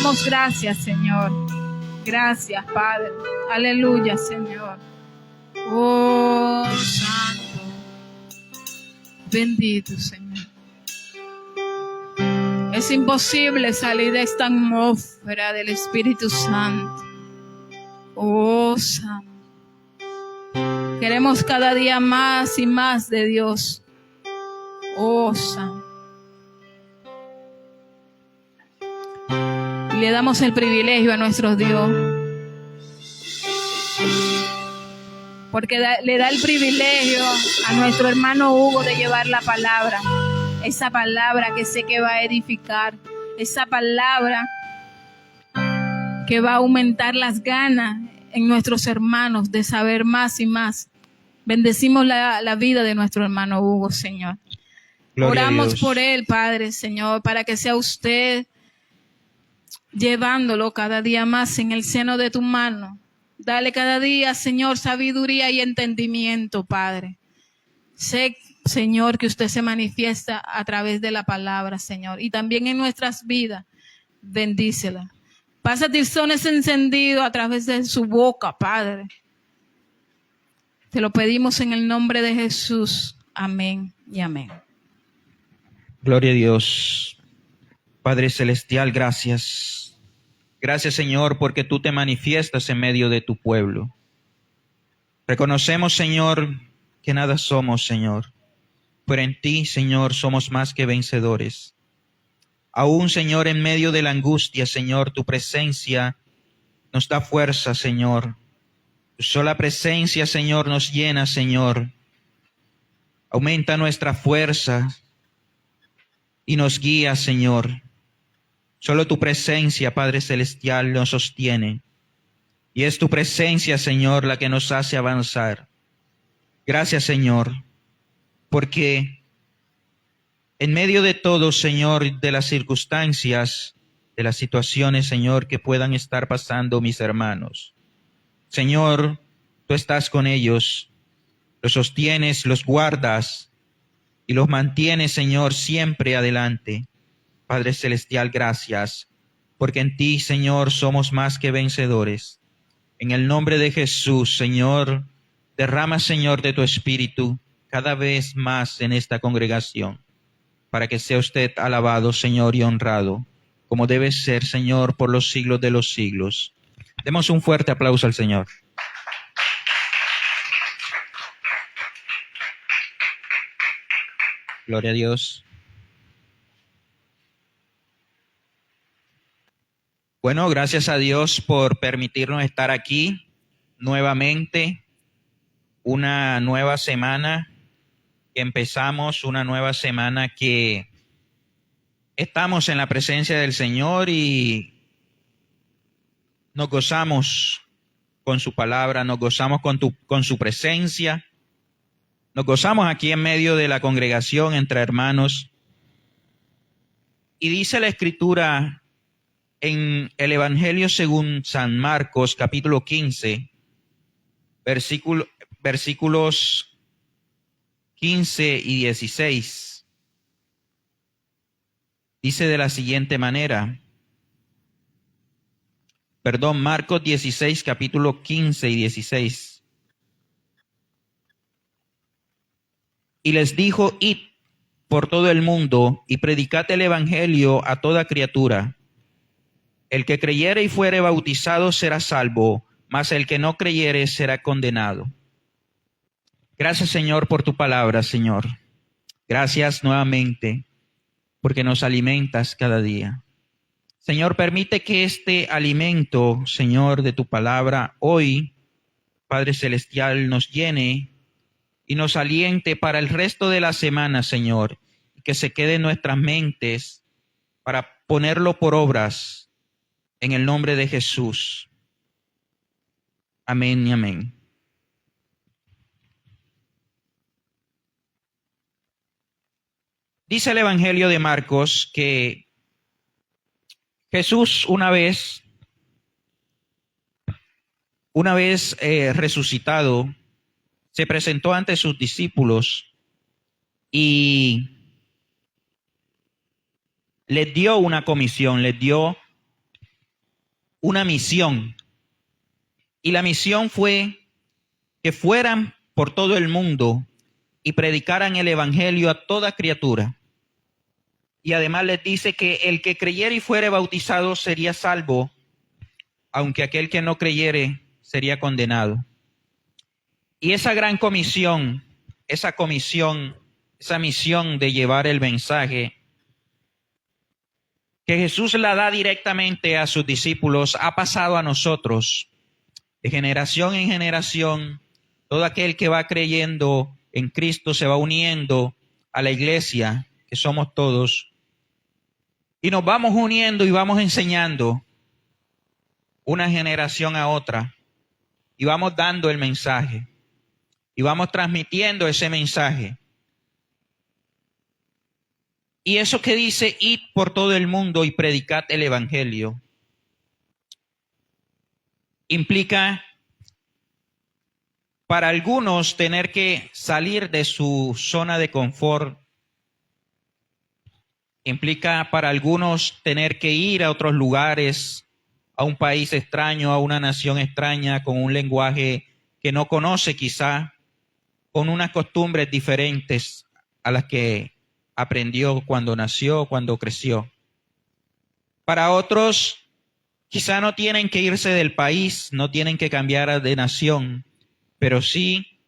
damos gracias, Señor. Gracias, Padre. Aleluya, Señor. Oh, Santo. Bendito, Señor. Es imposible salir de esta atmósfera del Espíritu Santo. Oh, Santo. Queremos cada día más y más de Dios. Oh, Santo. Y le damos el privilegio a nuestro Dios. Porque le da el privilegio a nuestro hermano Hugo de llevar la palabra. Esa palabra que sé que va a edificar. Esa palabra que va a aumentar las ganas en nuestros hermanos de saber más y más. Bendecimos la vida de nuestro hermano Hugo, Señor. Gloria Oramos por él, Padre, Señor, para que sea usted llevándolo cada día más en el seno de tu mano. Dale cada día, Señor, sabiduría y entendimiento, Padre. Sé, Señor, que usted se manifiesta a través de la palabra, Señor, y también en nuestras vidas. Bendícela. Pasa tizones encendidos a través de su boca, Padre. Te lo pedimos en el nombre de Jesús. Amén y amén. Gloria a Dios. Padre Celestial, gracias. Gracias, Señor, porque tú te manifiestas en medio de tu pueblo. Reconocemos, Señor, que nada somos, Señor, pero en ti, Señor, somos más que vencedores. Aún, Señor, en medio de la angustia, Señor, tu presencia nos da fuerza, Señor. Tu sola presencia, Señor, nos llena, Señor. Aumenta nuestra fuerza y nos guía, Señor. Solo tu presencia, Padre Celestial, nos sostiene. Y es tu presencia, Señor, la que nos hace avanzar. Gracias, Señor, porque en medio de todo, Señor, de las circunstancias, de las situaciones, Señor, que puedan estar pasando mis hermanos, Señor, tú estás con ellos, los sostienes, los guardas y los mantienes, Señor, siempre adelante. Padre Celestial, gracias, porque en ti, Señor, somos más que vencedores. En el nombre de Jesús, Señor, derrama, Señor, de tu Espíritu cada vez más en esta congregación, para que sea usted alabado, Señor, y honrado, como debe ser, Señor, por los siglos de los siglos. Demos un fuerte aplauso al Señor. Gloria a Dios. Bueno, gracias a Dios por permitirnos estar aquí nuevamente, una nueva semana que empezamos, una nueva semana que estamos en la presencia del Señor y nos gozamos con su palabra, nos gozamos con su presencia, nos gozamos aquí en medio de la congregación entre hermanos. Y dice la Escritura en el Evangelio según San Marcos, capítulo 15, versículos 15 y 16. Dice de la siguiente manera, Marcos 16, capítulo 15 y 16. Y les dijo, id por todo el mundo y predicad el Evangelio a toda criatura. El que creyere y fuere bautizado será salvo, mas el que no creyere será condenado. Gracias, Señor, por tu palabra, Señor. Gracias nuevamente porque nos alimentas cada día. Señor, permite que este alimento, Señor, de tu palabra hoy, Padre Celestial, nos llene y nos aliente para el resto de la semana, Señor, y que se quede en nuestras mentes para ponerlo por obras. En el nombre de Jesús. Amén y amén. Dice el Evangelio de Marcos que Jesús una vez resucitado, se presentó ante sus discípulos y les dio una comisión, les dio una misión. Y la misión fue que fueran por todo el mundo y predicaran el evangelio a toda criatura. Y además les dice que el que creyere y fuere bautizado sería salvo, aunque aquel que no creyere sería condenado. Y esa gran comisión, esa misión de llevar el mensaje, que Jesús la da directamente a sus discípulos, ha pasado a nosotros, de generación en generación. Todo aquel que va creyendo en Cristo se va uniendo a la iglesia, que somos todos, y nos vamos uniendo y vamos enseñando una generación a otra, y vamos dando el mensaje, y vamos transmitiendo ese mensaje. Y eso que dice, id por todo el mundo y predicad el evangelio, implica para algunos tener que salir de su zona de confort. Implica para algunos tener que ir a otros lugares, a un país extraño, a una nación extraña, con un lenguaje que no conoce quizá, con unas costumbres diferentes a las que aprendió cuando nació, cuando creció. Para otros, quizá no tienen que irse del país, no tienen que cambiar de nación, pero sí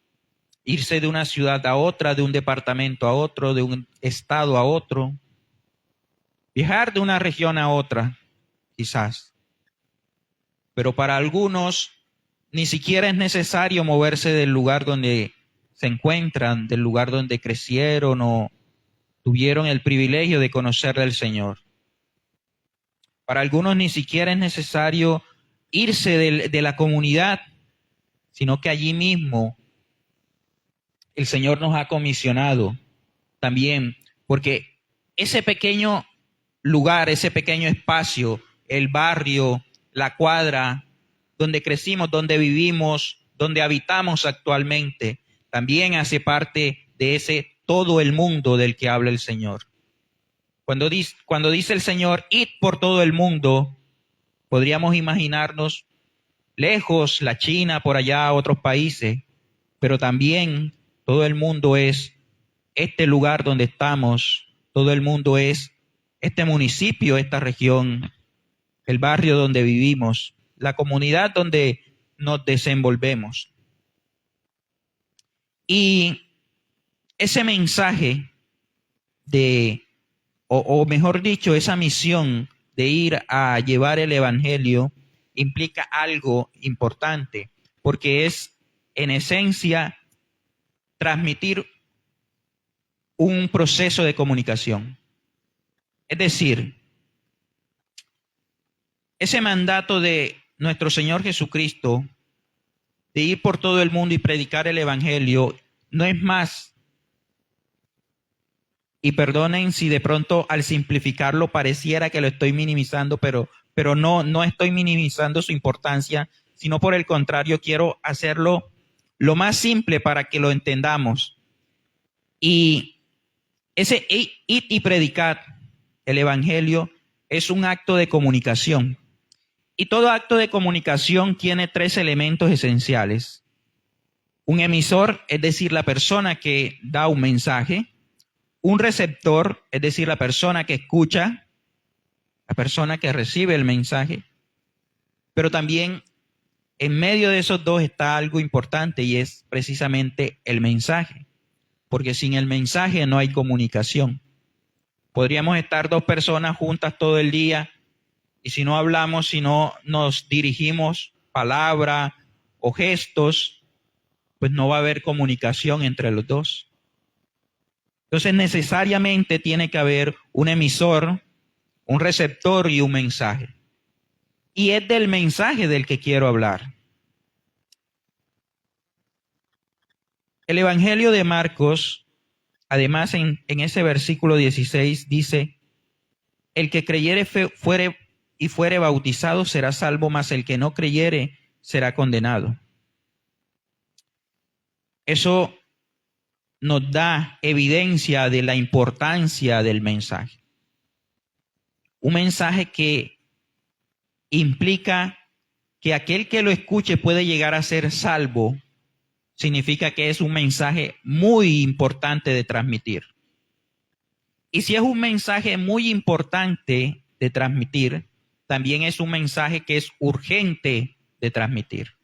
irse de una ciudad a otra, de un departamento a otro, de un estado a otro. Viajar de una región a otra, quizás. Pero para algunos ni siquiera es necesario moverse del lugar donde se encuentran, del lugar donde crecieron o tuvieron el privilegio de conocer del Señor. Para algunos ni siquiera es necesario irse de la comunidad, sino que allí mismo el Señor nos ha comisionado también, porque ese pequeño lugar, ese pequeño espacio, el barrio, la cuadra, donde crecimos, donde vivimos, donde habitamos actualmente, también hace parte de ese todo el mundo del que habla el Señor. Cuando dice el Señor, id por todo el mundo, podríamos imaginarnos lejos, la China, por allá, otros países, pero también todo el mundo es este lugar donde estamos, todo el mundo es este municipio, esta región, el barrio donde vivimos, la comunidad donde nos desenvolvemos. Y ese mensaje o mejor dicho, esa misión de ir a llevar el evangelio implica algo importante, porque es en esencia transmitir un proceso de comunicación. Es decir, ese mandato de nuestro Señor Jesucristo de ir por todo el mundo y predicar el evangelio no es más, y perdonen si de pronto al simplificarlo pareciera que lo estoy minimizando, pero no estoy minimizando su importancia, sino por el contrario quiero hacerlo lo más simple para que lo entendamos. Y ese id y predicad el evangelio es un acto de comunicación. Y todo acto de comunicación tiene tres elementos esenciales. Un emisor, es decir, la persona que da un mensaje. Un receptor, es decir, la persona que escucha, la persona que recibe el mensaje. Pero también en medio de esos dos está algo importante y es precisamente el mensaje. Porque sin el mensaje no hay comunicación. Podríamos estar dos personas juntas todo el día y si no hablamos, si no nos dirigimos palabra o gestos, pues no va a haber comunicación entre los dos. Entonces necesariamente tiene que haber un emisor, un receptor y un mensaje. Y es del mensaje del que quiero hablar. El Evangelio de Marcos, además en ese versículo 16 dice, el que creyere fuere bautizado será salvo, mas el que no creyere será condenado. Eso nos da evidencia de la importancia del mensaje. Un mensaje que implica que aquel que lo escuche puede llegar a ser salvo, significa que es un mensaje muy importante de transmitir. Y si es un mensaje muy importante de transmitir, también es un mensaje que es urgente de transmitir.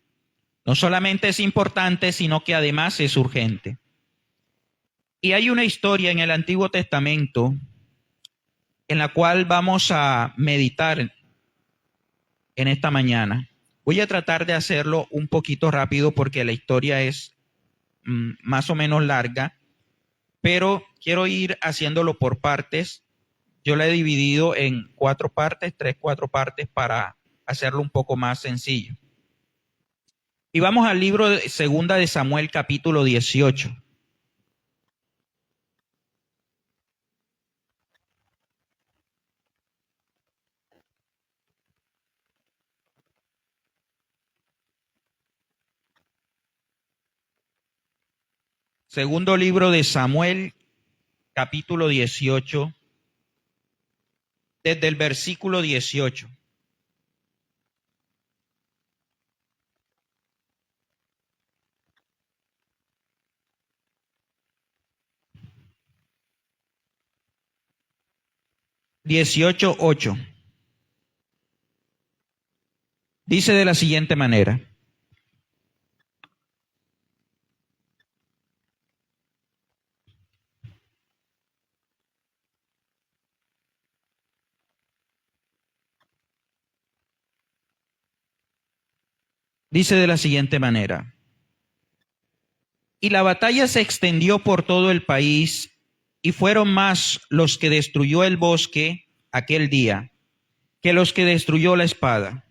No solamente es importante, sino que además es urgente. Y hay una historia en el Antiguo Testamento en la cual vamos a meditar en esta mañana. Voy a tratar de hacerlo un poquito rápido porque la historia es más o menos larga, pero quiero ir haciéndolo por partes. Yo la he dividido en 4 partes, 4 partes para hacerlo un poco más sencillo. Y vamos al libro de Segunda de Samuel, capítulo 18. Segundo libro de Samuel, capítulo 18, desde el versículo 18. Dieciocho, 8. Dice de la siguiente manera. Dice de la siguiente manera. Y la batalla se extendió por todo el país, y fueron más los que destruyó el bosque aquel día que los que destruyó la espada.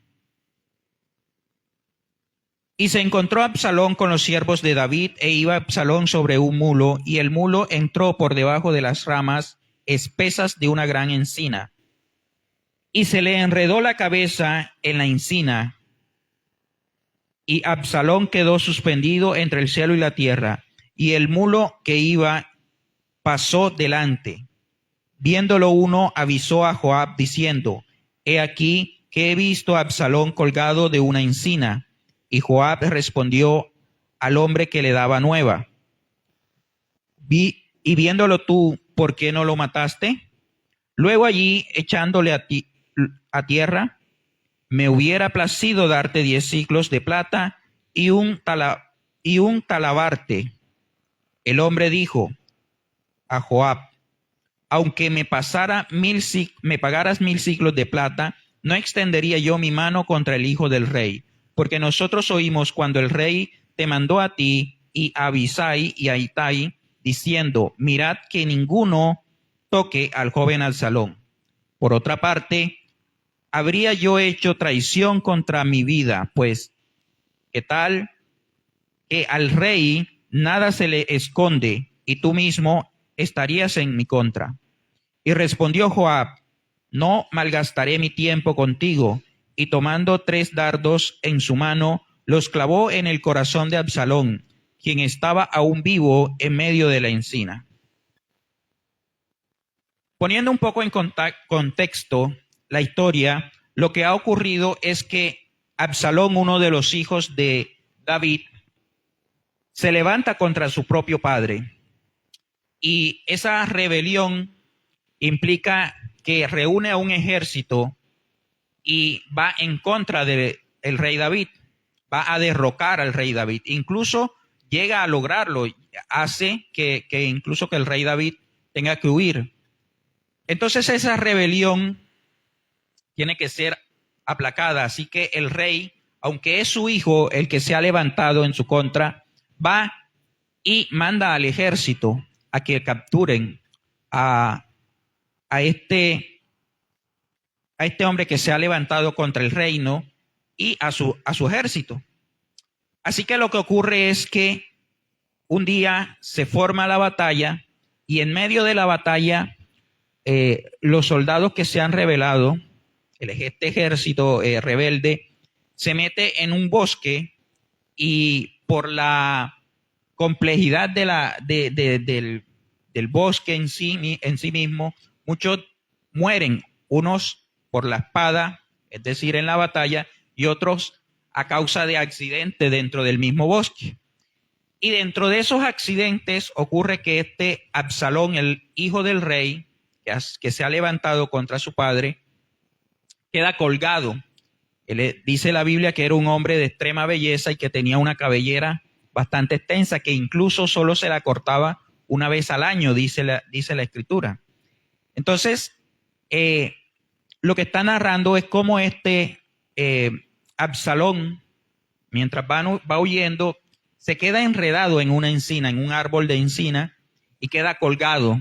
Y se encontró Absalón con los siervos de David, e iba Absalón sobre un mulo, y el mulo entró por debajo de las ramas espesas de una gran encina, y se le enredó la cabeza en la encina, y Absalón quedó suspendido entre el cielo y la tierra, y el mulo que iba pasó delante. Viéndolo uno, avisó a Joab diciendo: He aquí que he visto a Absalón colgado de una encina. Y Joab respondió al hombre que le daba nueva: y viéndolo tú, ¿por qué no lo mataste? Luego allí, echándole a tierra, me hubiera placido darte 10 siclos de plata y un talabarte. El hombre dijo a Joab: aunque me pagaras 1000 siclos de plata, no extendería yo mi mano contra el hijo del rey, porque nosotros oímos cuando el rey te mandó a ti y a Abisai y a Itai, diciendo: mirad que ninguno toque al joven Absalón. Por otra parte, habría yo hecho traición contra mi vida, pues qué tal que al rey nada se le esconde, y tú mismo estarías en mi contra. Y respondió Joab: no malgastaré mi tiempo contigo. Y tomando 3 dardos en su mano, los clavó en el corazón de Absalón, quien estaba aún vivo en medio de la encina. Poniendo un poco en contexto la historia, lo que ha ocurrido es que Absalón, uno de los hijos de David, se levanta contra su propio padre. Y esa rebelión implica que reúne a un ejército y va en contra del rey David, va a derrocar al rey David. Incluso llega a lograrlo, hace que incluso que el rey David tenga que huir. Entonces esa rebelión tiene que ser aplacada, así que el rey, aunque es su hijo el que se ha levantado en su contra, va y manda al ejército a que capturen a este hombre que se ha levantado contra el reino y a su ejército. Así que lo que ocurre es que un día se forma la batalla, y en medio de la batalla los soldados que se han rebelado, este ejército rebelde, se mete en un bosque, y por la complejidad del bosque en sí mismo, muchos mueren, unos por la espada, es decir, en la batalla, y otros a causa de accidentes dentro del mismo bosque. Y dentro de esos accidentes ocurre que este Absalón, el hijo del rey, que se ha levantado contra su padre, queda colgado. Dice la Biblia que era un hombre de extrema belleza y que tenía una cabellera bastante extensa, que incluso solo se la cortaba una vez al año, dice la Escritura. Entonces, lo que está narrando es cómo este Absalón, mientras va huyendo, se queda enredado en una encina, en un árbol de encina, y queda colgado.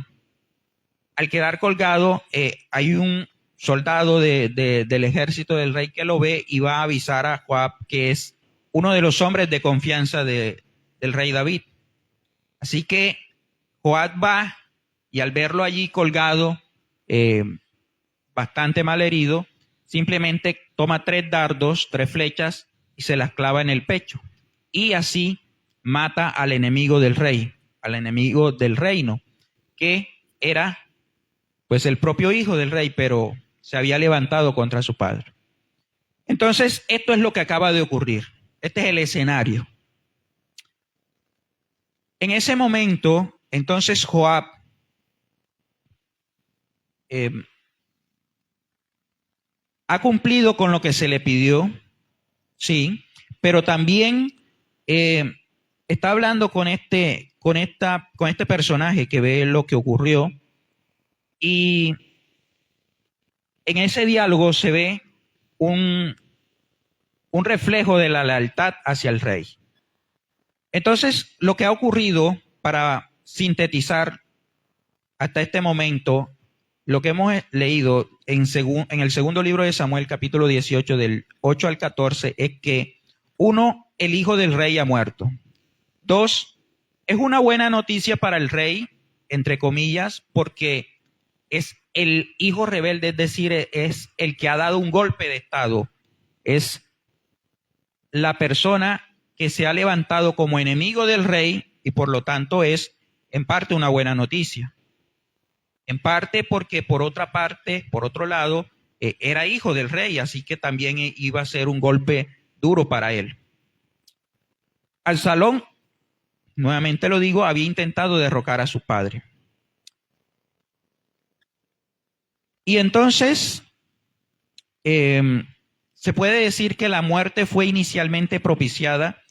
Al quedar colgado, hay un soldado del ejército del rey que lo ve y va a avisar a Joab, que es uno de los hombres de confianza del rey David. Así que Joab va y al verlo allí colgado, bastante mal herido, simplemente toma 3 dardos, 3 flechas y se las clava en el pecho. Y así mata al enemigo del rey, al enemigo del reino, que era pues el propio hijo del rey, pero se había levantado contra su padre. Entonces, esto es lo que acaba de ocurrir. Este es el escenario. En ese momento, entonces Joab ha cumplido con lo que se le pidió, sí, pero también está hablando con este personaje que ve lo que ocurrió, y en ese diálogo se ve un reflejo de la lealtad hacia el rey. Entonces, lo que ha ocurrido, para sintetizar hasta este momento, lo que hemos leído en el segundo libro de Samuel, capítulo 18, del 8 al 14, es que, 1, el hijo del rey ha muerto. 2, es una buena noticia para el rey, entre comillas, porque es el hijo rebelde, es decir, es el que ha dado un golpe de estado, es la persona que se ha levantado como enemigo del rey y por lo tanto es en parte una buena noticia. En parte porque por otro lado, era hijo del rey, así que también iba a ser un golpe duro para él. Absalón, nuevamente lo digo, había intentado derrocar a su padre. Y entonces, se puede decir que la muerte fue inicialmente propiciada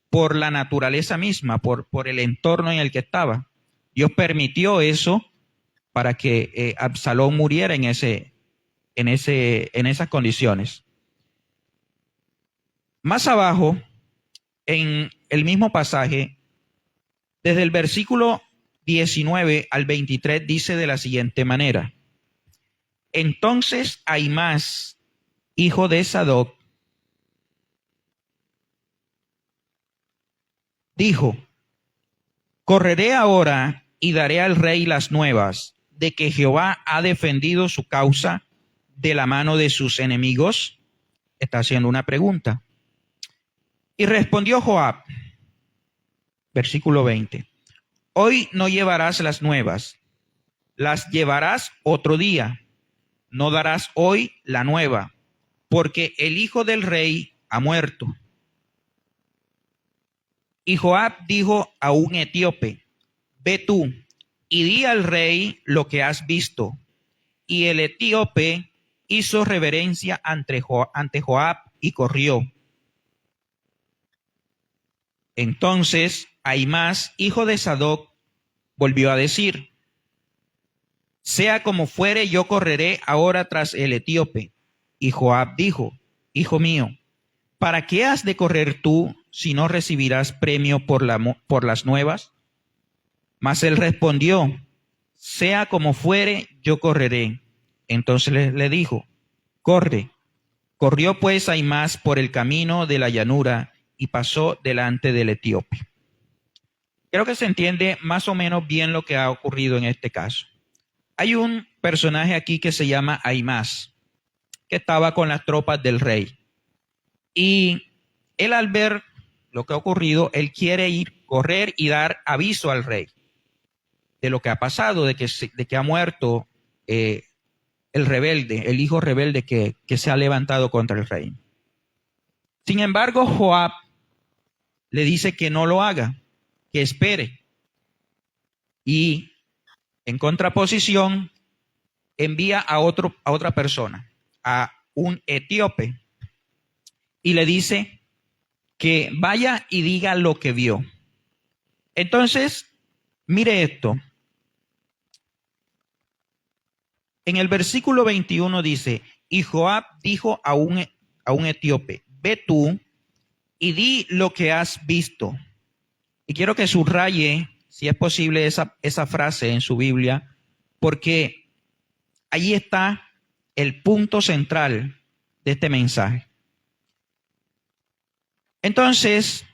por la naturaleza misma, por el entorno en el que estaba. Dios permitió eso para que Absalón muriera en esas condiciones. Más abajo, en el mismo pasaje, desde el versículo 19 al 23, dice de la siguiente manera: entonces Ahimás, hijo de Sadoc, dijo: correré ahora y daré al rey las nuevas de que Jehová ha defendido su causa de la mano de sus enemigos. Está haciendo una pregunta. Y respondió Joab, versículo 20: hoy no llevarás las nuevas, las llevarás otro día. No darás hoy la nueva, porque el hijo del rey ha muerto. Y Joab dijo a un etíope: ve tú y di al rey lo que has visto. Y el etíope hizo reverencia ante Joab y corrió. Entonces Ahimás, hijo de Sadoc, volvió a decir: sea como fuere, yo correré ahora tras el etíope. Y Joab dijo: hijo mío, ¿para qué has de correr tú si no recibirás premio por las nuevas? Mas él respondió: sea como fuere, yo correré. Entonces le dijo: corre. Corrió pues Ahimás por el camino de la llanura y pasó delante del etíope. Creo que se entiende más o menos bien lo que ha ocurrido en este caso. Hay un personaje aquí que se llama Ahimás, que estaba con las tropas del rey. Y él, al ver lo que ha ocurrido, él quiere correr y dar aviso al rey de lo que ha pasado, de que ha muerto el rebelde, el hijo rebelde que se ha levantado contra el rey. Sin embargo, Joab le dice que no lo haga, que espere. Y en contraposición, envía a otra persona, a un etíope, y le dice que vaya y diga lo que vio. Entonces, mire esto. En el versículo 21 dice, y Joab dijo a un etíope, ve tú y di lo que has visto. Y quiero que subraye, si es posible, esa frase en su Biblia, porque allí está el punto central de este mensaje. Entonces,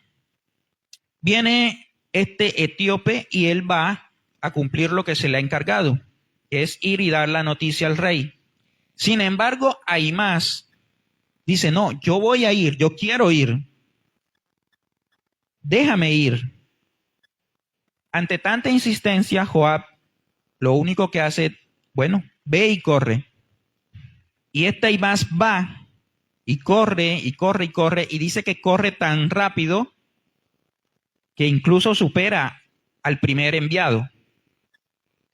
viene este etíope y él va a cumplir lo que se le ha encargado, que es ir y dar la noticia al rey. Sin embargo, Ahimás dice, no, yo voy a ir, yo quiero ir. Déjame ir. Ante tanta insistencia, Joab lo único que hace, bueno, ve y corre. Y este Ahimás va y corre y corre y corre y dice que corre tan rápido que incluso supera al primer enviado.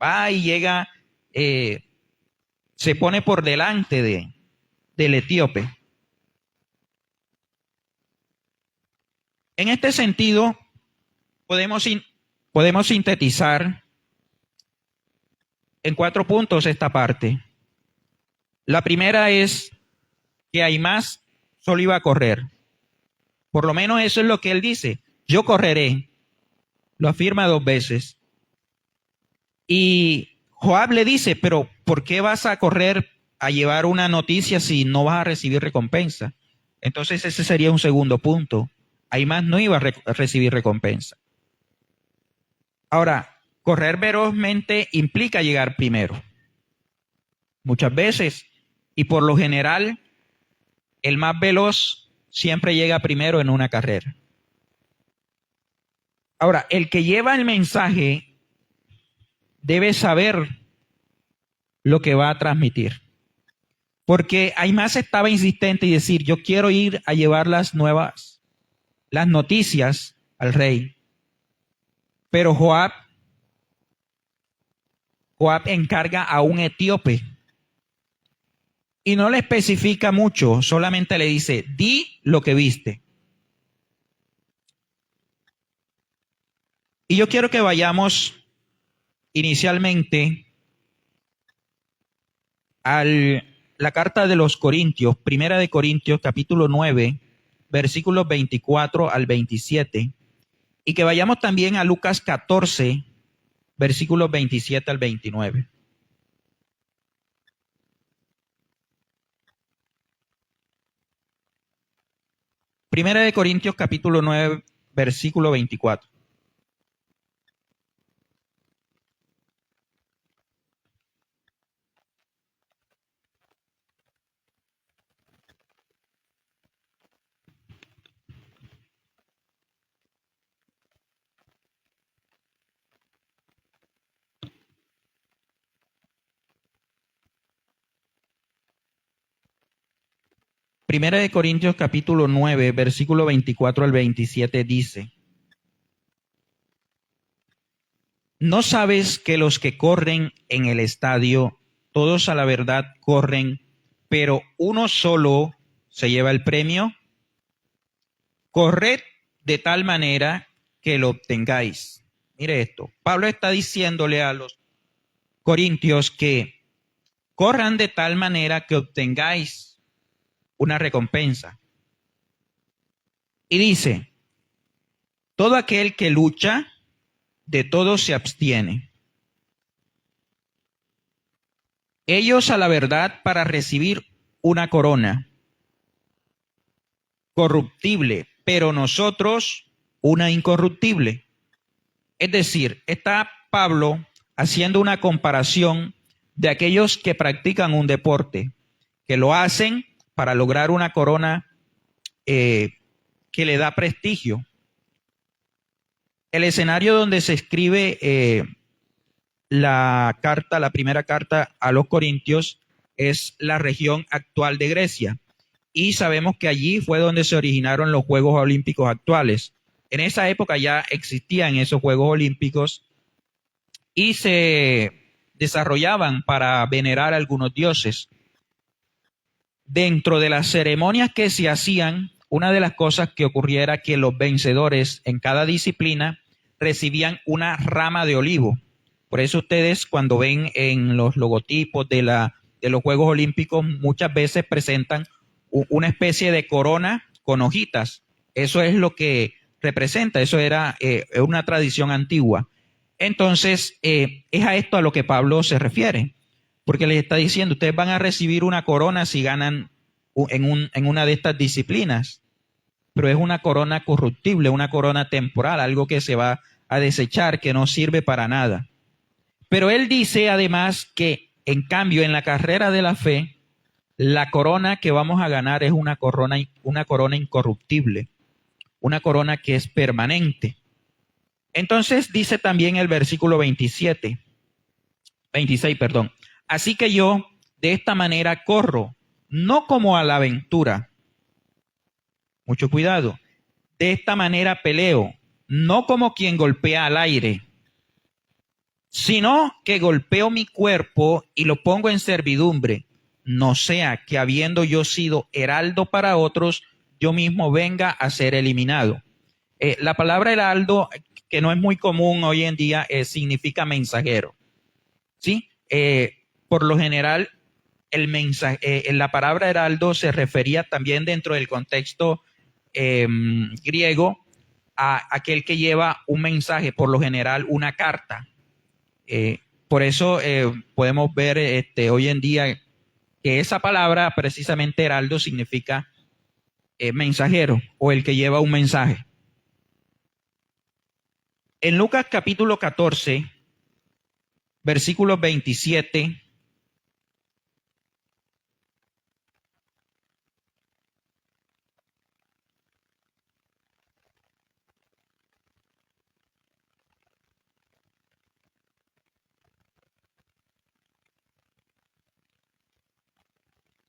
Va y llega, se pone por delante del etíope. En este sentido, podemos sintetizar en 4 puntos esta parte. La primera es que Ahimás solo iba a correr. Por lo menos eso es lo que él dice. Yo correré. Lo afirma 2 veces. Y Joab le dice, pero ¿por qué vas a correr a llevar una noticia si no vas a recibir recompensa? Entonces ese sería un segundo punto. Ahimás no iba a recibir recompensa. Ahora, correr velozmente implica llegar primero. Muchas veces, y por lo general, el más veloz siempre llega primero en una carrera. Ahora, el que lleva el mensaje debe saber lo que va a transmitir. Porque Ahimás estaba insistente y decir, yo quiero ir a llevar las noticias al rey. Pero Joab encarga a un etíope. Y no le especifica mucho, solamente le dice, di lo que viste. Y yo quiero que vayamos inicialmente a la carta de los Corintios, Primera de Corintios, capítulo 9, versículos 24 al 27, y que vayamos también a Lucas 14, versículos 27 al 29. Primera de Corintios, capítulo 9, versículo 24. Primera de Corintios capítulo 9, versículo 24 al 27 dice, ¿no sabes que los que corren en el estadio, todos a la verdad corren, pero uno solo se lleva el premio? Corred de tal manera que lo obtengáis. Mire esto, Pablo está diciéndole a los corintios que corran de tal manera que obtengáis una recompensa. Y dice, todo aquel que lucha, de todo se abstiene. Ellos a la verdad para recibir una corona corruptible, pero nosotros una incorruptible. Es decir, está Pablo haciendo una comparación de aquellos que practican un deporte, que lo hacen para lograr una corona que le da prestigio. El escenario donde se escribe la primera carta a los Corintios, es la región actual de Grecia. Y sabemos que allí fue donde se originaron los Juegos Olímpicos actuales. En esa época ya existían esos Juegos Olímpicos y se desarrollaban para venerar a algunos dioses. Dentro de las ceremonias que se hacían, una de las cosas que ocurría era que los vencedores en cada disciplina recibían una rama de olivo. Por eso ustedes cuando ven en los logotipos de los Juegos Olímpicos muchas veces presentan una especie de corona con hojitas. Eso es lo que representa, eso era una tradición antigua. Entonces, es a esto a lo que Pablo se refiere, porque les está diciendo, ustedes van a recibir una corona si ganan en una de estas disciplinas, pero es una corona corruptible, una corona temporal, algo que se va a desechar, que no sirve para nada. Pero él dice además que, en cambio, en la carrera de la fe, la corona que vamos a ganar es una corona incorruptible, una corona que es permanente. Entonces dice también el versículo 26, así que yo de esta manera corro, no como a la aventura. Mucho cuidado. De esta manera peleo, no como quien golpea al aire, sino que golpeo mi cuerpo y lo pongo en servidumbre, no sea que habiendo yo sido heraldo para otros, yo mismo venga a ser eliminado. La palabra heraldo, que no es muy común hoy en día, significa mensajero. ¿Sí? Por lo general, la palabra heraldo se refería también dentro del contexto griego a aquel que lleva un mensaje, por lo general una carta. Por eso podemos ver hoy en día que esa palabra, precisamente heraldo, significa mensajero o el que lleva un mensaje. En Lucas capítulo 14, versículo 27,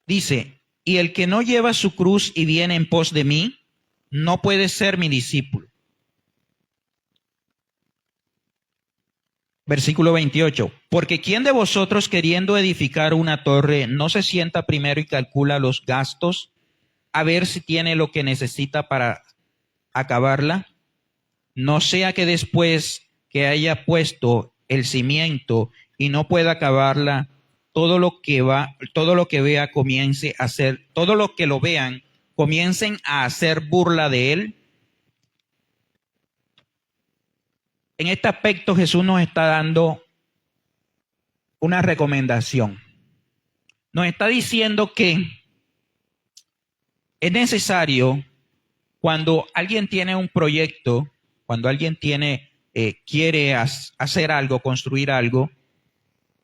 dice, y el que no lleva su cruz y viene en pos de mí, no puede ser mi discípulo. Versículo 28, porque ¿quién de vosotros queriendo edificar una torre no se sienta primero y calcula los gastos a ver si tiene lo que necesita para acabarla? No sea que después que haya puesto el cimiento y no pueda acabarla, todo lo que vea comience a hacer, todo lo que lo vean comiencen a hacer burla de él. En este aspecto Jesús nos está dando una recomendación. Nos está diciendo que es necesario, cuando alguien tiene un proyecto, cuando alguien quiere hacer algo, construir algo,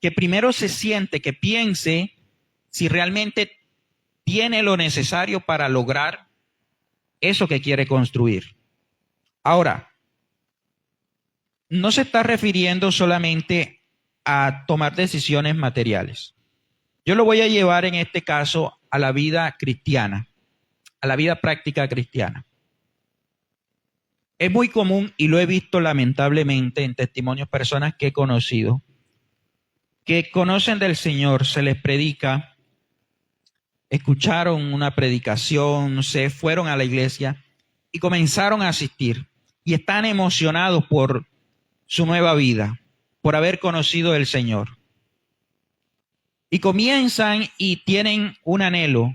que primero se siente, que piense si realmente tiene lo necesario para lograr eso que quiere construir. Ahora, no se está refiriendo solamente a tomar decisiones materiales. Yo lo voy a llevar en este caso a la vida cristiana, a la vida práctica cristiana. Es muy común, y lo he visto lamentablemente en testimonios, personas que he conocido, que conocen del Señor, se les predica, escucharon una predicación, se fueron a la iglesia y comenzaron a asistir y están emocionados por su nueva vida, por haber conocido al Señor. Y comienzan y tienen un anhelo,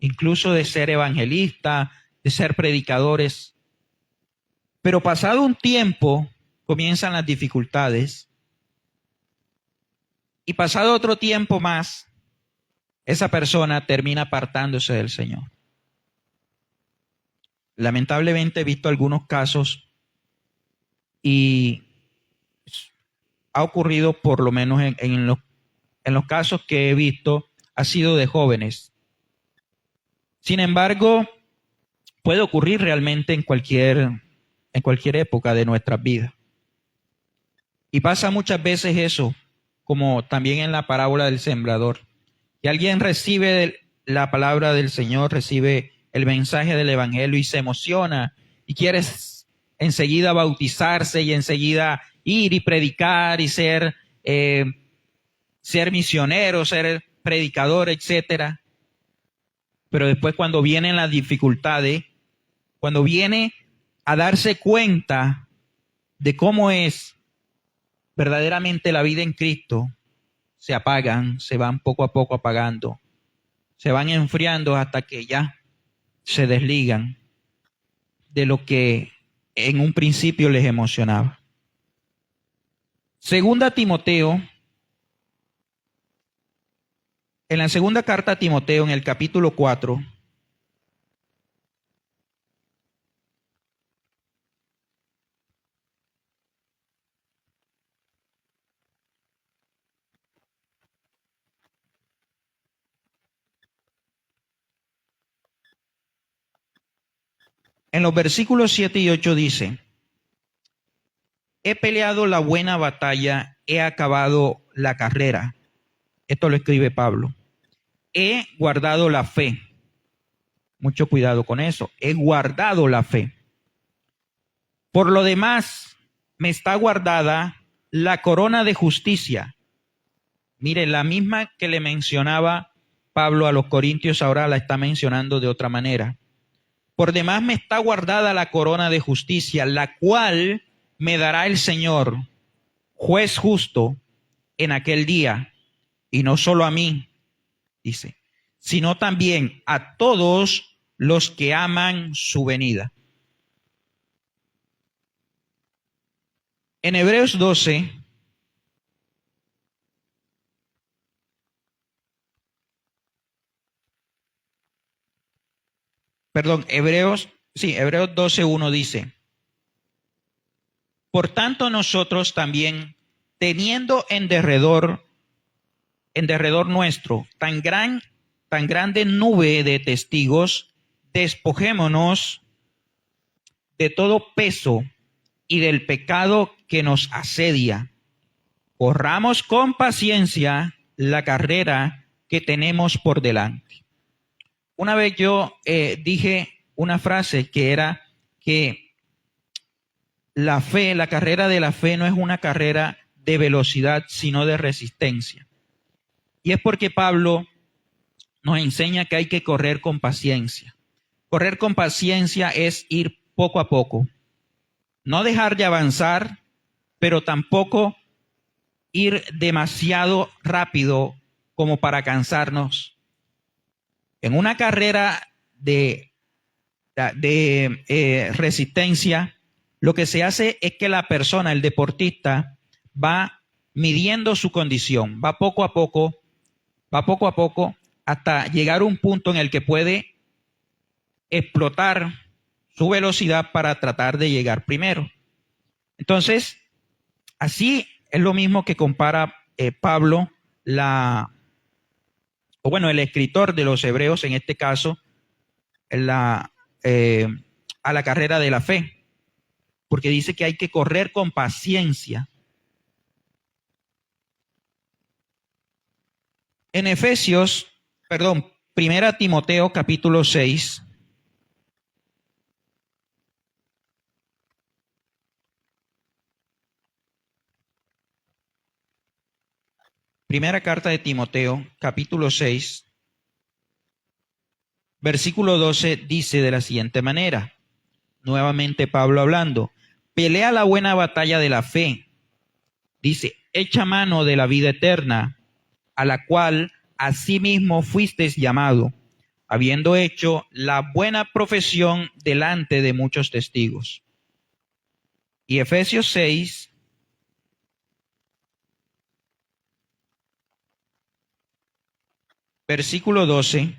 incluso de ser evangelistas, de ser predicadores. Pero pasado un tiempo, comienzan las dificultades. Y pasado otro tiempo más, esa persona termina apartándose del Señor. Lamentablemente he visto algunos casos y ha ocurrido, por lo menos en los casos que he visto, ha sido de jóvenes. Sin embargo, puede ocurrir realmente en cualquier época de nuestras vidas. Y pasa muchas veces eso, como también en la parábola del sembrador, Que alguien recibe la palabra del Señor, recibe el mensaje del Evangelio y se emociona y quiere enseguida bautizarse y enseguida ir y predicar y ser misionero, ser predicador, etcétera. Pero después cuando vienen las dificultades, cuando viene a darse cuenta de cómo es verdaderamente la vida en Cristo, se apagan, se van poco a poco apagando, se van enfriando hasta que ya se desligan de lo que en un principio les emocionaba. Segunda Timoteo, en la segunda carta a Timoteo, en el capítulo 4, en los versículos 7 y 8 dice: he peleado la buena batalla, he acabado la carrera. Esto lo escribe Pablo. He guardado la fe. Mucho cuidado con eso. He guardado la fe. Por lo demás, me está guardada la corona de justicia. Mire, la misma que le mencionaba Pablo a los corintios, ahora la está mencionando de otra manera. Por demás me está guardada la corona de justicia, la cual me dará el Señor, juez justo, en aquel día, y no solo a mí, dice, sino también a todos los que aman su venida. En Hebreos 12, Hebreos 12:1 dice: por tanto nosotros también, teniendo en derredor nuestro tan grande nube de testigos, despojémonos de todo peso y del pecado que nos asedia. Corramos con paciencia la carrera que tenemos por delante. Una vez yo dije una frase que era que la fe, la carrera de la fe no es una carrera de velocidad, sino de resistencia. Y es porque Pablo nos enseña que hay que correr con paciencia. Correr con paciencia es ir poco a poco. No dejar de avanzar, pero tampoco ir demasiado rápido como para cansarnos. En una carrera de resistencia, lo que se hace es que la persona, el deportista, va midiendo su condición, va poco a poco hasta llegar a un punto en el que puede explotar su velocidad para tratar de llegar primero. Entonces, así es lo mismo que compara Pablo, el escritor de los Hebreos, en este caso, a la carrera de la fe. Porque dice que hay que correr con paciencia. En Primera Timoteo capítulo 6. Primera carta de Timoteo, capítulo 6, versículo 12, dice de la siguiente manera, nuevamente Pablo hablando: pelea la buena batalla de la fe. Dice, echa mano de la vida eterna, a la cual asimismo fuisteis llamado, habiendo hecho la buena profesión delante de muchos testigos. Y Efesios 6, versículo 12,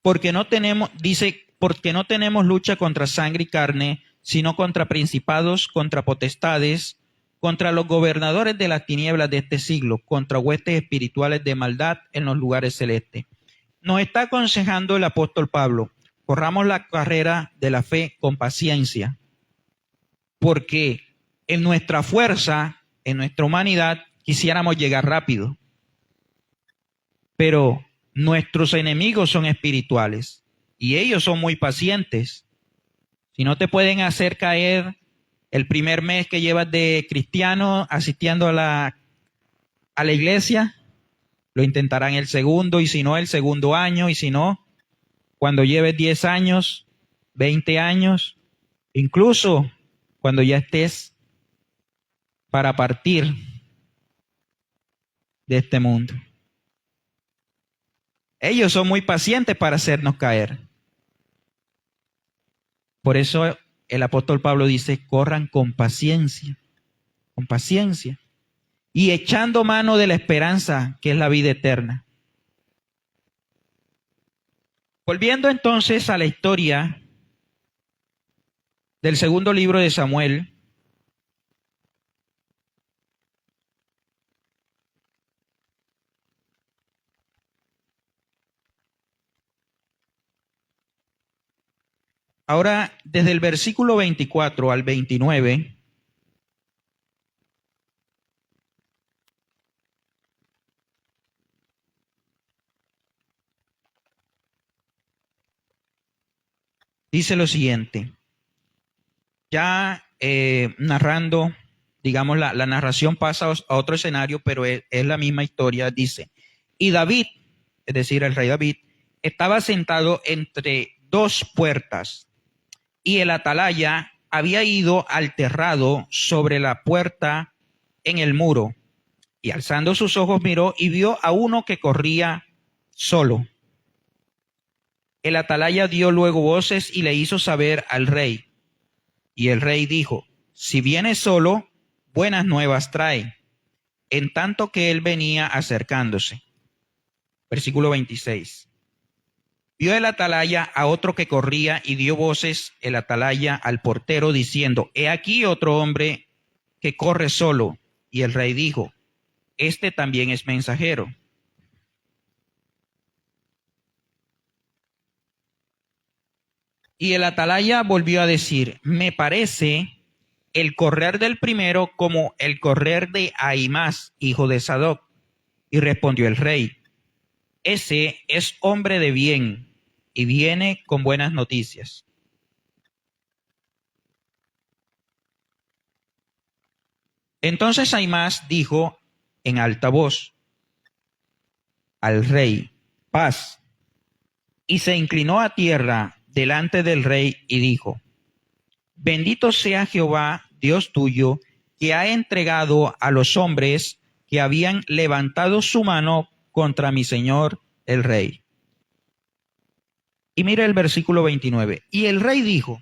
porque no tenemos lucha contra sangre y carne, sino contra principados, contra potestades, contra los gobernadores de las tinieblas de este siglo, contra huestes espirituales de maldad en los lugares celestes. Nos está aconsejando el apóstol Pablo: corramos la carrera de la fe con paciencia, porque en nuestra fuerza en nuestra humanidad quisiéramos llegar rápido. Pero nuestros enemigos son espirituales y ellos son muy pacientes. Si no te pueden hacer caer el primer mes que llevas de cristiano asistiendo a la iglesia, lo intentarán el segundo, y si no, el segundo año, y si no, cuando lleves 10 años, 20 años, incluso cuando ya estés para partir de este mundo. Ellos son muy pacientes para hacernos caer. Por eso el apóstol Pablo dice, corran con paciencia, y echando mano de la esperanza que es la vida eterna. Volviendo entonces a la historia del segundo libro de Samuel, ahora desde el versículo 24 al 29, dice lo siguiente, ya narrando, digamos, la narración pasa a otro escenario, pero es la misma historia. Dice, y David, es decir, el rey David, estaba sentado entre dos puertas, y el atalaya había ido al terrado sobre la puerta en el muro, y alzando sus ojos miró y vio a uno que corría solo. El atalaya dio luego voces y le hizo saber al rey. Y el rey dijo, si viene solo, buenas nuevas trae, en tanto que él venía acercándose. Versículo 26. Vio el atalaya a otro que corría y dio voces el atalaya al portero diciendo, he aquí otro hombre que corre solo. Y el rey dijo, este también es mensajero. Y el atalaya volvió a decir, me parece el correr del primero como el correr de Ahimaas, hijo de Sadoc. Y respondió el rey, ese es hombre de bien y viene con buenas noticias. Entonces Ahimaas dijo en alta voz al rey, paz. Y se inclinó a tierra delante del rey y dijo, bendito sea Jehová, Dios tuyo, que ha entregado a los hombres que habían levantado su mano contra mi señor el rey. Y mira el versículo 29. Y el rey dijo,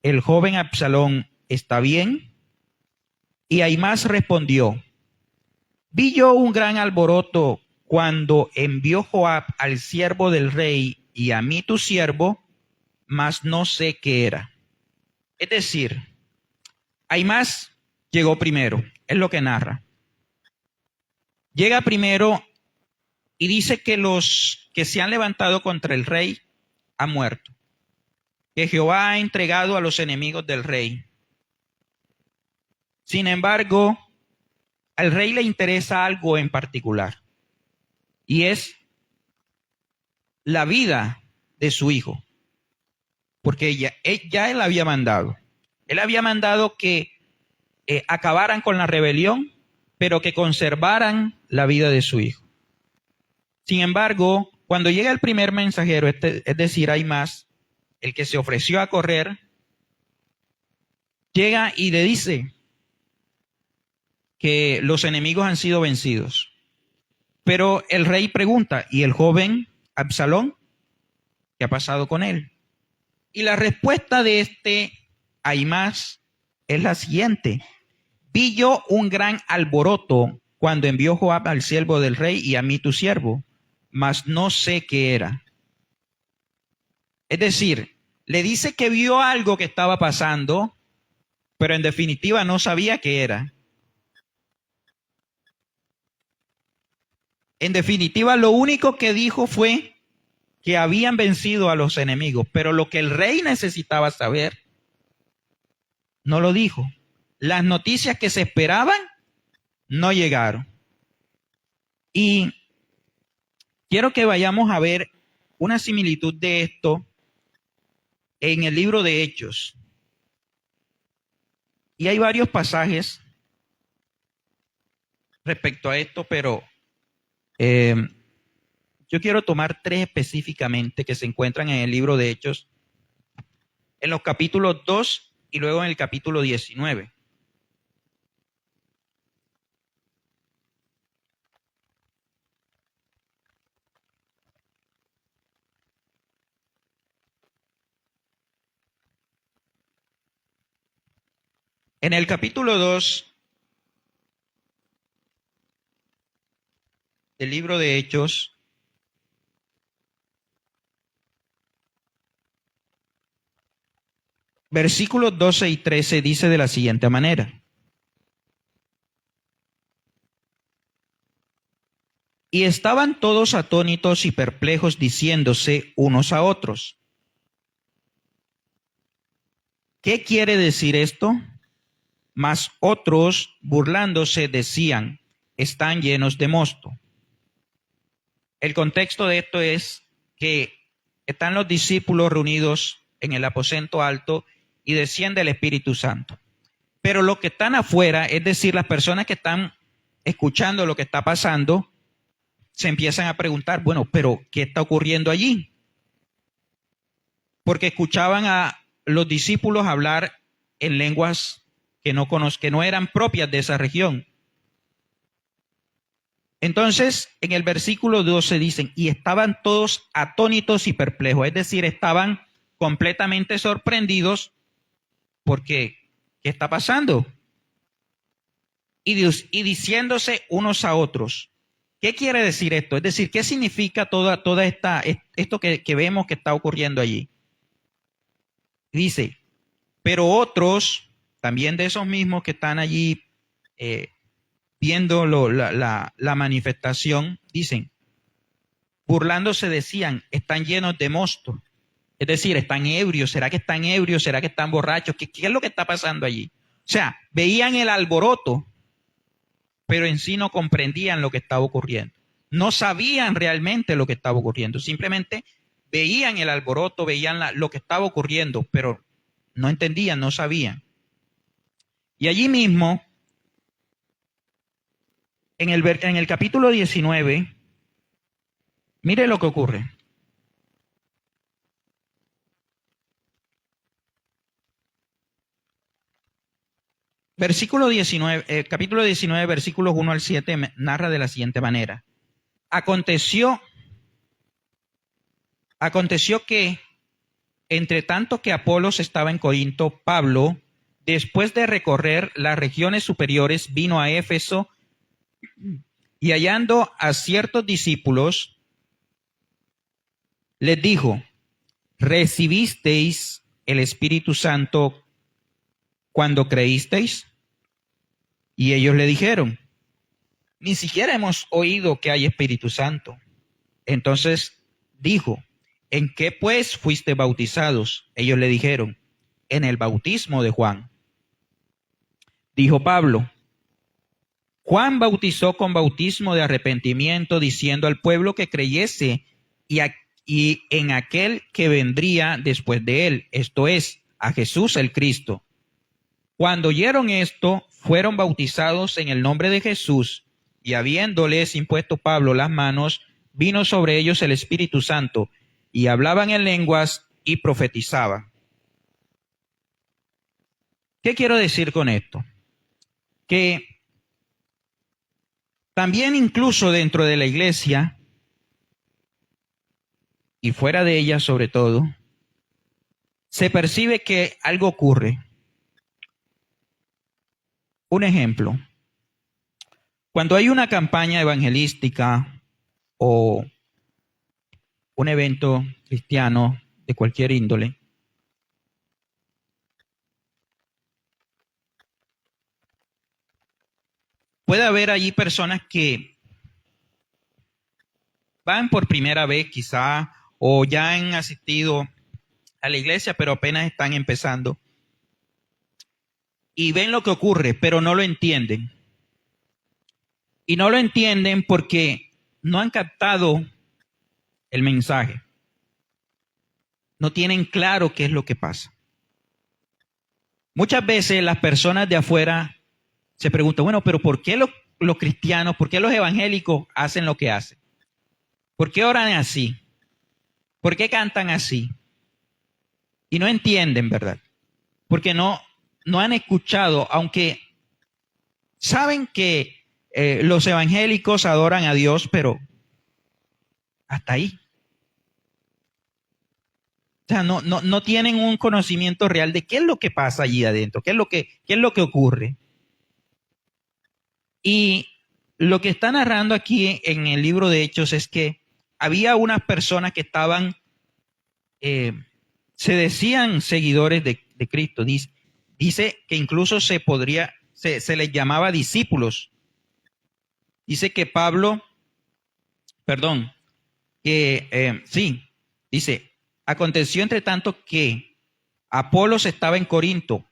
¿el joven Absalón está bien? Y Ahimaas respondió, vi yo un gran alboroto cuando envió Joab al siervo del rey y a mí tu siervo, mas no sé qué era. Es decir, Ahimaas llegó primero, es lo que narra. Llega primero y dice que los que se han levantado contra el rey han muerto, que Jehová ha entregado a los enemigos del rey. Sin embargo, al rey le interesa algo en particular, y es la vida de su hijo, porque ya él había mandado. Él había mandado que acabaran con la rebelión, pero que conservaran la vida de su hijo. Sin embargo, cuando llega el primer mensajero, es decir, Ahimaas, el que se ofreció a correr, llega y le dice que los enemigos han sido vencidos. Pero el rey pregunta, ¿y el joven Absalón? ¿Qué ha pasado con él? Y la respuesta de este Ahimaas es la siguiente. Vi yo un gran alboroto cuando envió Joab al siervo del rey y a mí tu siervo, mas no sé qué era. Es decir, le dice que vio algo que estaba pasando, pero en definitiva no sabía qué era. En definitiva, lo único que dijo fue que habían vencido a los enemigos, pero lo que el rey necesitaba saber, no lo dijo. Las noticias que se esperaban no llegaron. Y quiero que vayamos a ver una similitud de esto en el libro de Hechos. Y hay varios pasajes respecto a esto, pero yo quiero tomar 3 específicamente que se encuentran en el libro de Hechos, en los capítulos 2 y luego en el capítulo 19. En el capítulo 2 del libro de Hechos, versículos 12 y 13 dice de la siguiente manera: y estaban todos atónitos y perplejos, diciéndose unos a otros: ¿qué quiere decir esto? Mas otros, burlándose, decían: están llenos de mosto. El contexto de esto es que están los discípulos reunidos en el aposento alto y desciende el Espíritu Santo. Pero los que están afuera, es decir, las personas que están escuchando lo que está pasando, se empiezan a preguntar, bueno, pero ¿qué está ocurriendo allí? Porque escuchaban a los discípulos hablar en lenguas que no eran propias de esa región. Entonces, en el versículo 12 dicen, y estaban todos atónitos y perplejos, es decir, estaban completamente sorprendidos porque, ¿qué está pasando? Y diciéndose unos a otros. ¿Qué quiere decir esto? Es decir, ¿qué significa esto que vemos que está ocurriendo allí? Dice, pero otros, también de esos mismos que están allí viendo la manifestación, dicen, burlándose decían, están llenos de mosto. Es decir, están ebrios. ¿Será que están ebrios? ¿Será que están borrachos? ¿Qué es lo que está pasando allí? O sea, veían el alboroto, pero en sí no comprendían lo que estaba ocurriendo. No sabían realmente lo que estaba ocurriendo. Simplemente veían el alboroto, veían lo que estaba ocurriendo, pero no entendían, no sabían. Y allí mismo, en el capítulo 19, mire lo que ocurre. Versículo 19, capítulo 19, versículos 1 al 7, narra de la siguiente manera. Aconteció que, entre tanto que Apolos estaba en Corinto, Pablo, después de recorrer las regiones superiores, vino a Éfeso y hallando a ciertos discípulos, les dijo, ¿recibisteis el Espíritu Santo cuando creísteis? Y ellos le dijeron, ni siquiera hemos oído que hay Espíritu Santo. Entonces dijo, ¿en qué pues fuiste bautizados? Ellos le dijeron, en el bautismo de Juan. Dijo Pablo, Juan bautizó con bautismo de arrepentimiento, diciendo al pueblo que creyese y en aquel que vendría después de él, esto es, a Jesús el Cristo. Cuando oyeron esto, fueron bautizados en el nombre de Jesús, y habiéndoles impuesto Pablo las manos, vino sobre ellos el Espíritu Santo, y hablaban en lenguas y profetizaban. ¿Qué quiero decir con esto? Que también incluso dentro de la iglesia, y fuera de ella sobre todo, se percibe que algo ocurre. Un ejemplo, cuando hay una campaña evangelística o un evento cristiano de cualquier índole, puede haber allí personas que van por primera vez quizá o ya han asistido a la iglesia pero apenas están empezando y ven lo que ocurre pero no lo entienden. Y no lo entienden porque no han captado el mensaje. No tienen claro qué es lo que pasa. Muchas veces las personas de afuera se preguntan, bueno, pero ¿por qué los cristianos, por qué los evangélicos hacen lo que hacen? ¿Por qué oran así? ¿Por qué cantan así? Y no entienden, ¿verdad? Porque no han escuchado, aunque saben que los evangélicos adoran a Dios, pero hasta ahí. O sea, no tienen un conocimiento real de qué es lo que pasa allí adentro, qué es lo que ocurre. Y lo que está narrando aquí en el libro de Hechos es que había unas personas que estaban, se decían seguidores de Cristo. Dice que incluso se les llamaba discípulos. Dice que dice, aconteció entre tanto que Apolos estaba en Corinto.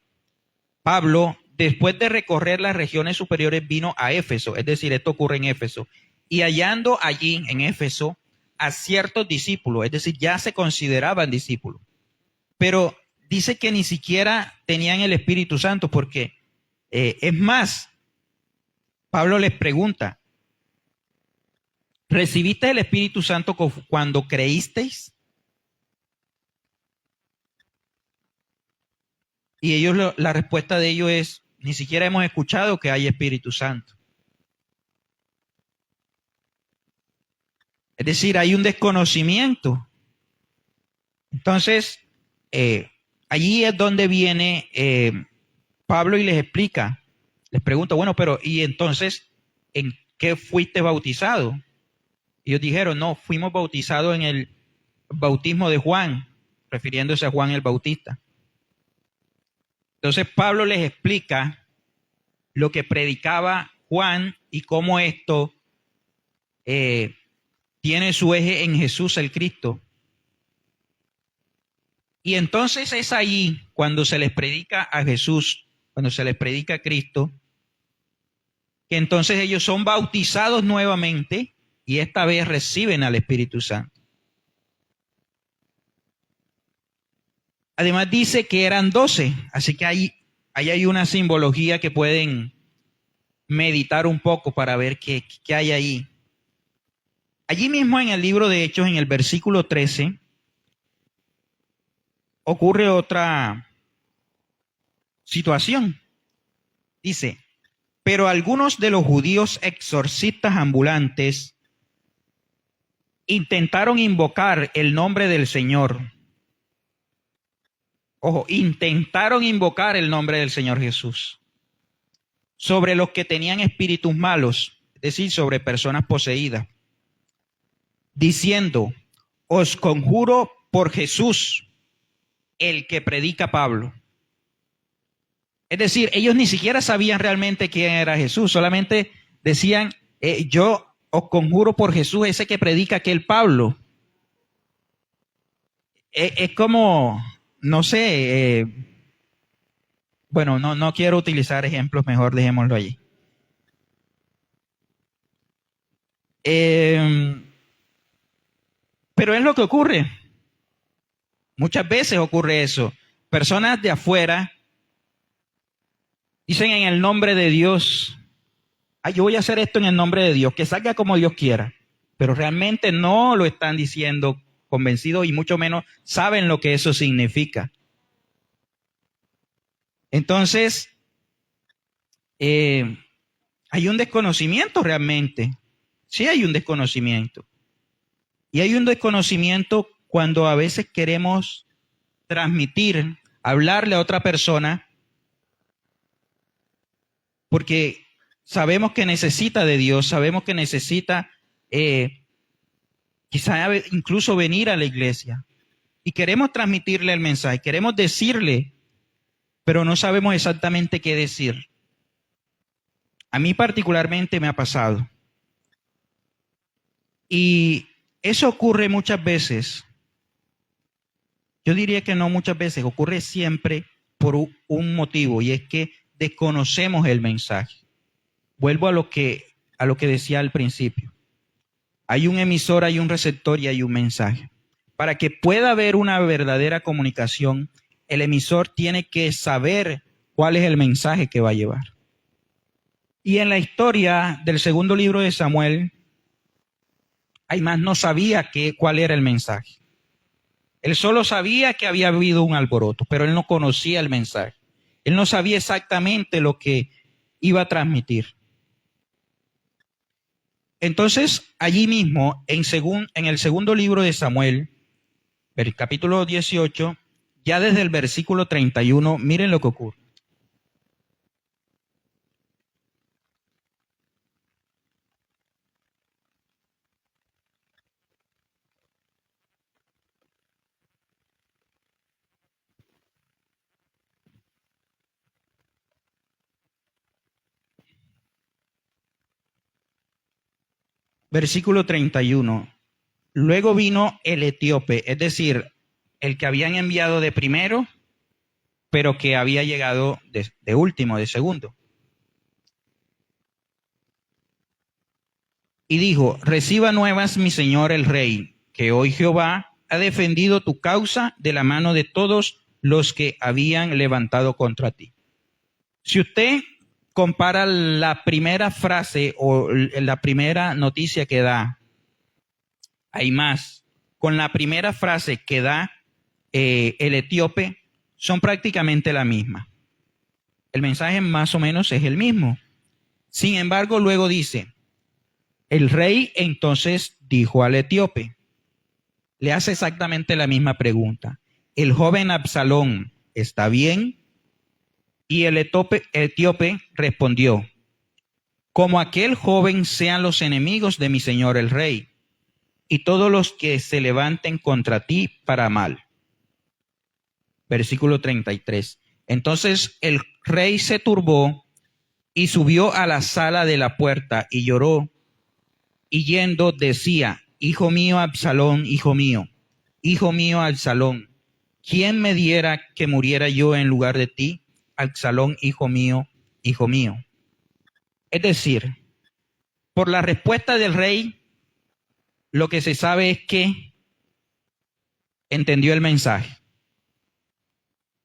Pablo, después de recorrer las regiones superiores, vino a Éfeso, es decir, esto ocurre en Éfeso, y hallando allí en Éfeso a ciertos discípulos, es decir, ya se consideraban discípulos, pero dice que ni siquiera tenían el Espíritu Santo, porque es más, Pablo les pregunta, ¿recibiste el Espíritu Santo cuando creísteis? Y ellos, la respuesta de ellos es, ni siquiera hemos escuchado que hay Espíritu Santo. Es decir, hay un desconocimiento. Entonces, allí es donde viene Pablo y les explica, les pregunta, bueno, pero ¿y entonces en qué fuiste bautizado? Y ellos dijeron, no, fuimos bautizados en el bautismo de Juan, refiriéndose a Juan el Bautista. Entonces Pablo les explica lo que predicaba Juan y cómo esto tiene su eje en Jesús el Cristo. Y entonces es ahí cuando se les predica a Jesús, cuando se les predica a Cristo, que entonces ellos son bautizados nuevamente y esta vez reciben al Espíritu Santo. Además dice que eran 12, así que ahí hay una simbología que pueden meditar un poco para ver qué hay ahí. Allí mismo en el libro de Hechos, en el versículo 13, ocurre otra situación. Dice, pero algunos de los judíos exorcistas ambulantes intentaron invocar el nombre del Señor. Ojo, intentaron invocar el nombre del Señor Jesús sobre los que tenían espíritus malos, es decir, sobre personas poseídas, diciendo, os conjuro por Jesús, el que predica Pablo. Es decir, ellos ni siquiera sabían realmente quién era Jesús, solamente decían, yo os conjuro por Jesús, ese que predica aquel Pablo. Es como, no sé, bueno, no quiero utilizar ejemplos, mejor dejémoslo allí. Pero es lo que ocurre. Muchas veces ocurre eso. Personas de afuera dicen en el nombre de Dios, yo voy a hacer esto en el nombre de Dios, que salga como Dios quiera. Pero realmente no lo están diciendo convencidos y mucho menos saben lo que eso significa. Entonces, hay un desconocimiento realmente. Sí hay un desconocimiento. Y hay un desconocimiento cuando a veces queremos transmitir, hablarle a otra persona, porque sabemos que necesita de Dios, sabemos que necesita quizá incluso venir a la iglesia. Y queremos transmitirle el mensaje, queremos decirle, pero no sabemos exactamente qué decir. A mí particularmente me ha pasado. Y eso ocurre muchas veces. Yo diría que no muchas veces, ocurre siempre por un motivo, y es que desconocemos el mensaje. Vuelvo a a lo que decía al principio. Hay un emisor, hay un receptor y hay un mensaje. Para que pueda haber una verdadera comunicación, el emisor tiene que saber cuál es el mensaje que va a llevar. Y en la historia del segundo libro de Samuel, Ahimás no sabía cuál era el mensaje. Él solo sabía que había habido un alboroto, pero él no conocía el mensaje. Él no sabía exactamente lo que iba a transmitir. Entonces, allí mismo, en el segundo libro de Samuel, el capítulo 18, ya desde el versículo 31, miren lo que ocurre. Versículo 31. Luego vino el etíope, es decir, el que habían enviado de primero, pero que había llegado de último, de segundo. Y dijo, reciba nuevas mi señor el rey, que hoy Jehová ha defendido tu causa de la mano de todos los que habían levantado contra ti. Si usted compara la primera frase o la primera noticia que da Ahimás con la primera frase que da el etíope, son prácticamente la misma. El mensaje más o menos es el mismo. Sin embargo, luego dice, el rey entonces dijo al etíope, le hace exactamente la misma pregunta. ¿El joven Absalón está bien? Y el etíope respondió, como aquel joven sean los enemigos de mi señor el rey, y todos los que se levanten contra ti para mal. Versículo 33. Entonces el rey se turbó y subió a la sala de la puerta y lloró, y yendo decía, hijo mío Absalón, hijo mío Absalón, ¿quién me diera que muriera yo en lugar de ti? Absalón, hijo mío, hijo mío. Es decir, por la respuesta del rey, lo que se sabe es que entendió el mensaje.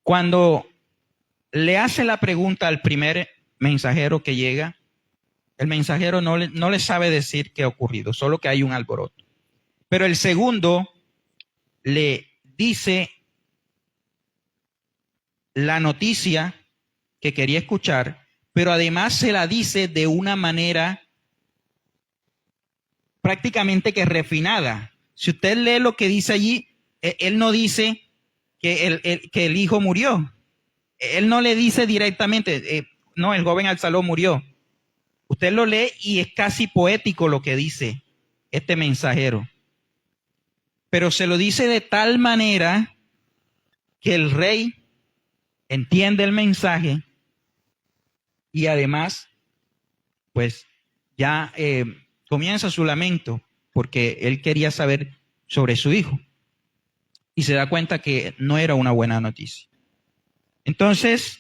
Cuando le hace la pregunta al primer mensajero que llega, el mensajero no le sabe decir qué ha ocurrido, solo que hay un alboroto. Pero el segundo le dice la noticia que quería escuchar, pero además se la dice de una manera prácticamente que refinada. Si usted lee lo que dice allí, él no dice que el hijo murió. Él no le dice directamente, no, el joven Absalón murió. Usted lo lee y es casi poético lo que dice este mensajero. Pero se lo dice de tal manera que el rey entiende el mensaje y además, pues ya comienza su lamento porque él quería saber sobre su hijo y se da cuenta que no era una buena noticia. Entonces,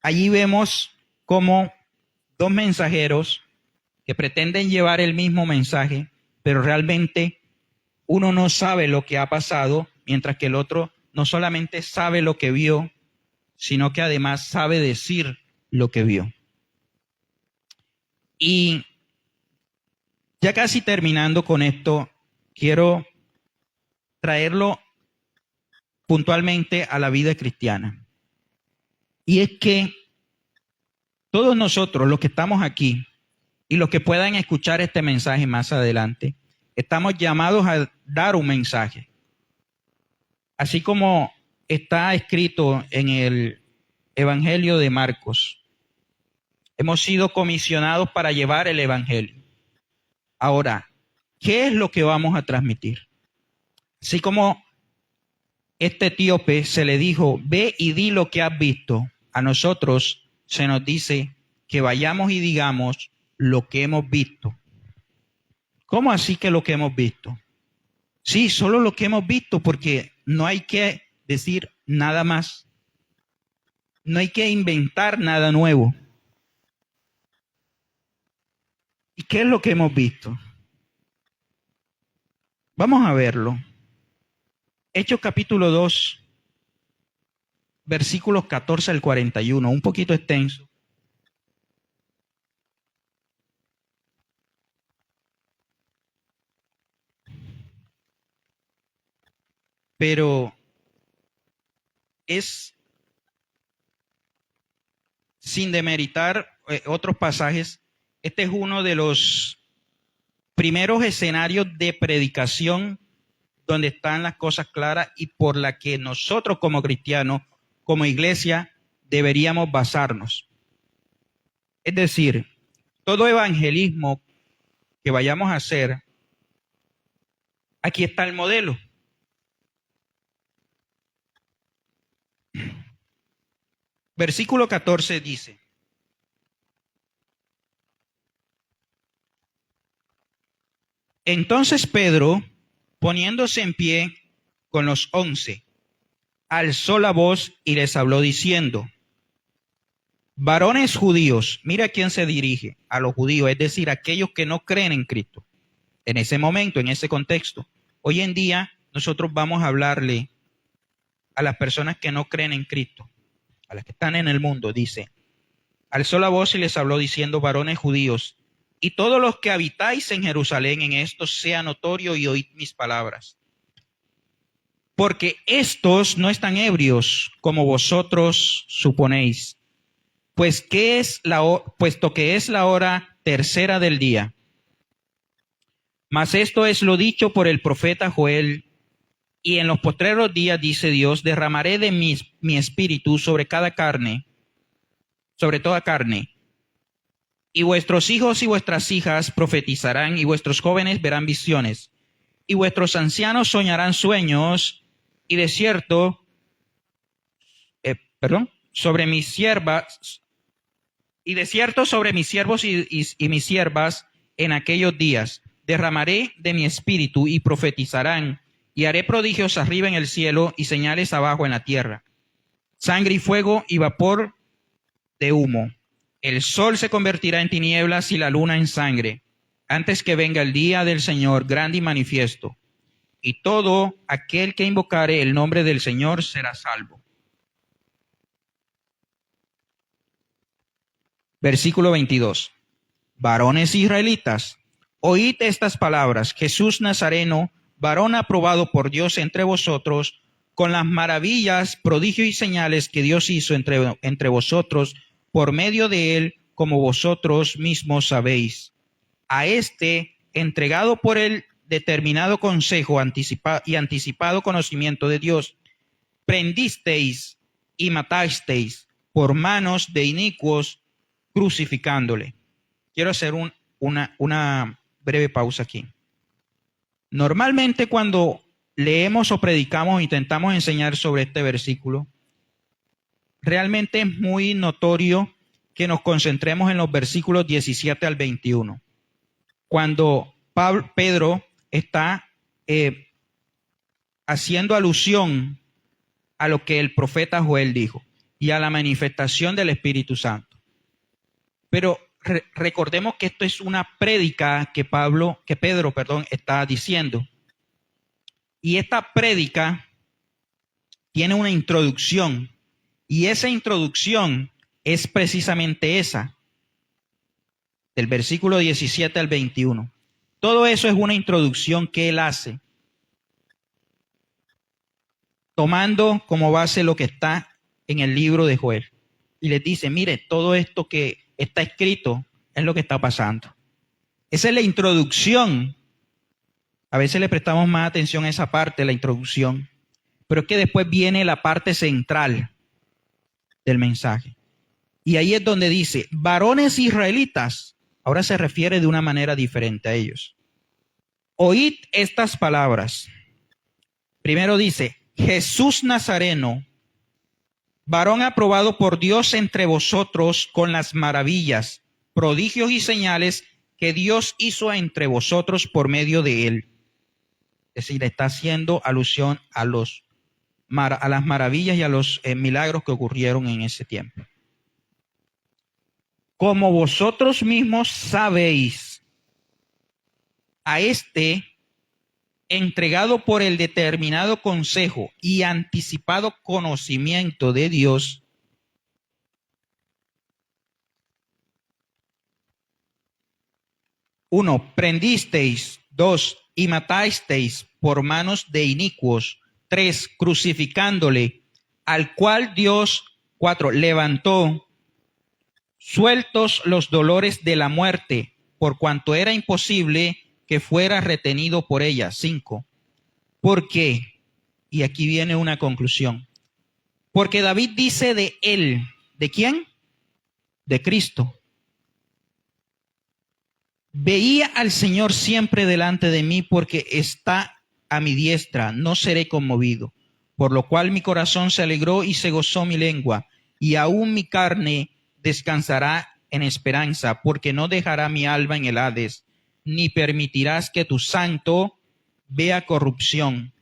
allí vemos cómo dos mensajeros que pretenden llevar el mismo mensaje, pero realmente uno no sabe lo que ha pasado, mientras que el otro no solamente sabe lo que vio, sino que además sabe decir lo que vio. Y ya casi terminando con esto, quiero traerlo puntualmente a la vida cristiana. Y es que todos nosotros, los que estamos aquí y los que puedan escuchar este mensaje más adelante, estamos llamados a dar un mensaje. Así como está escrito en el Evangelio de Marcos, hemos sido comisionados para llevar el Evangelio. Ahora, ¿qué es lo que vamos a transmitir? Así como este etíope se le dijo, ve y di lo que has visto, a nosotros se nos dice que vayamos y digamos lo que hemos visto. ¿Cómo así que lo que hemos visto? Sí, solo lo que hemos visto, porque no hay que decir nada más. No hay que inventar nada nuevo. ¿Y qué es lo que hemos visto? Vamos a verlo. Hechos capítulo 2, versículos 14 al 41, un poquito extenso. Pero es sin demeritar otros pasajes. Este es uno de los primeros escenarios de predicación donde están las cosas claras y por la que nosotros como cristianos, como iglesia, deberíamos basarnos. Es decir, todo evangelismo que vayamos a hacer, aquí está el modelo. Versículo 14 dice: entonces Pedro, poniéndose en pie con los 11, alzó la voz y les habló diciendo: varones judíos, mira a quién se dirige, a los judíos, es decir, aquellos que no creen en Cristo. En ese momento, en ese contexto. Hoy en día, nosotros vamos a hablarle a las personas que no creen en Cristo, a las que están en el mundo. Dice: alzó la voz y les habló diciendo: varones judíos, y todos los que habitáis en Jerusalén, en esto sea notorio y oíd mis palabras. Porque estos no están ebrios, como vosotros suponéis, puesto que es la hora tercera del día. Mas esto es lo dicho por el profeta Joel: y en los postreros días, dice Dios, derramaré de mi espíritu sobre cada carne, sobre toda carne. Y vuestros hijos y vuestras hijas profetizarán, y vuestros jóvenes verán visiones, y vuestros ancianos soñarán sueños, y de cierto, sobre mis siervas, y de cierto sobre mis siervos y mis siervas en aquellos días derramaré de mi espíritu y profetizarán, y haré prodigios arriba en el cielo y señales abajo en la tierra, sangre y fuego y vapor de humo. El sol se convertirá en tinieblas y la luna en sangre, antes que venga el día del Señor grande y manifiesto. Y todo aquel que invocare el nombre del Señor será salvo. Versículo 22. Varones israelitas, oíd estas palabras: Jesús Nazareno, varón aprobado por Dios entre vosotros, con las maravillas, prodigios y señales que Dios hizo entre vosotros por medio de él, como vosotros mismos sabéis. A este, entregado por el determinado consejo y anticipado conocimiento de Dios, prendisteis y matasteis por manos de inicuos, crucificándole. Quiero hacer una breve pausa aquí. Normalmente cuando leemos o predicamos, intentamos enseñar sobre este versículo, realmente es muy notorio que nos concentremos en los versículos 17 al 21. Cuando Pedro está haciendo alusión a lo que el profeta Joel dijo y a la manifestación del Espíritu Santo. Pero recordemos que esto es una prédica que Pedro está diciendo. Y esta prédica tiene una introducción. Y esa introducción es precisamente esa, del versículo 17 al 21. Todo eso es una introducción que él hace, tomando como base lo que está en el libro de Joel. Y les dice: mire, todo esto que está escrito es lo que está pasando. Esa es la introducción. A veces le prestamos más atención a esa parte, la introducción. Pero es que después viene la parte central del mensaje. Y ahí es donde dice: varones israelitas. Ahora se refiere de una manera diferente a ellos. Oíd estas palabras. Primero dice: Jesús Nazareno, varón aprobado por Dios entre vosotros con las maravillas, prodigios y señales que Dios hizo entre vosotros por medio de él. Es decir, está haciendo alusión a las maravillas y a los milagros que ocurrieron en ese tiempo. Como vosotros mismos sabéis, a este, entregado por el determinado consejo y anticipado conocimiento de Dios, uno, prendisteis; dos, y matasteis por manos de inicuos; tres, crucificándole, al cual Dios, cuatro, levantó, sueltos los dolores de la muerte, por cuanto era imposible que fuera retenido por ella. Cinco, porque, y aquí viene una conclusión, porque David dice de él, ¿de quién? De Cristo. Veía al Señor siempre delante de mí, porque está a mi diestra, no seré conmovido. Por lo cual mi corazón se alegró y se gozó mi lengua, y aún mi carne descansará en esperanza, porque no dejará mi alma en el Hades, ni permitirás que tu santo vea corrupción.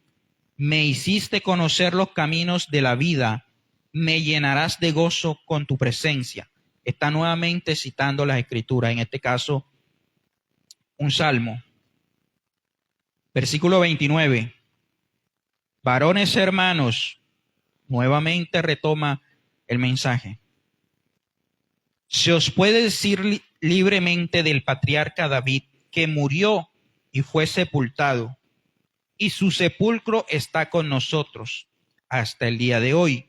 Me hiciste conocer los caminos de la vida, me llenarás de gozo con tu presencia. Está nuevamente citando las Escrituras, en este caso un salmo. Versículo 29. Varones hermanos, nuevamente retoma el mensaje. Se os puede decir libremente del patriarca David, que murió y fue sepultado, y su sepulcro está con nosotros hasta el día de hoy.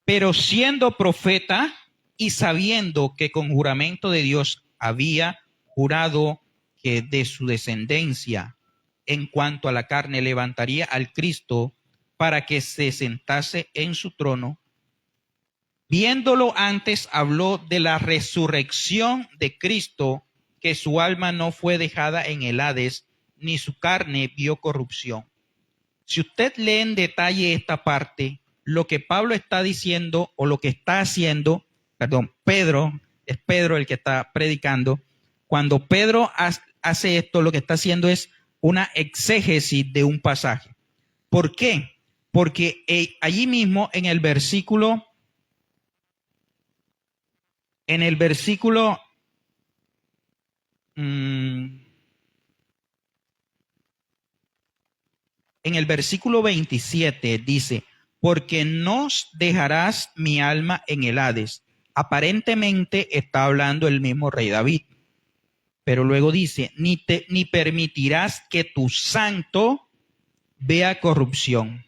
Pero siendo profeta y sabiendo que con juramento de Dios había jurado que de su descendencia, en cuanto a la carne, levantaría al Cristo para que se sentase en su trono, viéndolo antes, habló de la resurrección de Cristo, que su alma no fue dejada en el Hades, ni su carne vio corrupción. Si usted lee en detalle esta parte, lo que Pablo está diciendo, o lo que está haciendo, Pedro, es Pedro el que está predicando. Cuando Pedro hace esto, lo que está haciendo es una exégesis de un pasaje. ¿Por qué? Porque allí mismo en el versículo 27 dice, porque no dejarás mi alma en el Hades. Aparentemente está hablando el mismo rey David. Pero luego dice, ni permitirás que tu santo vea corrupción.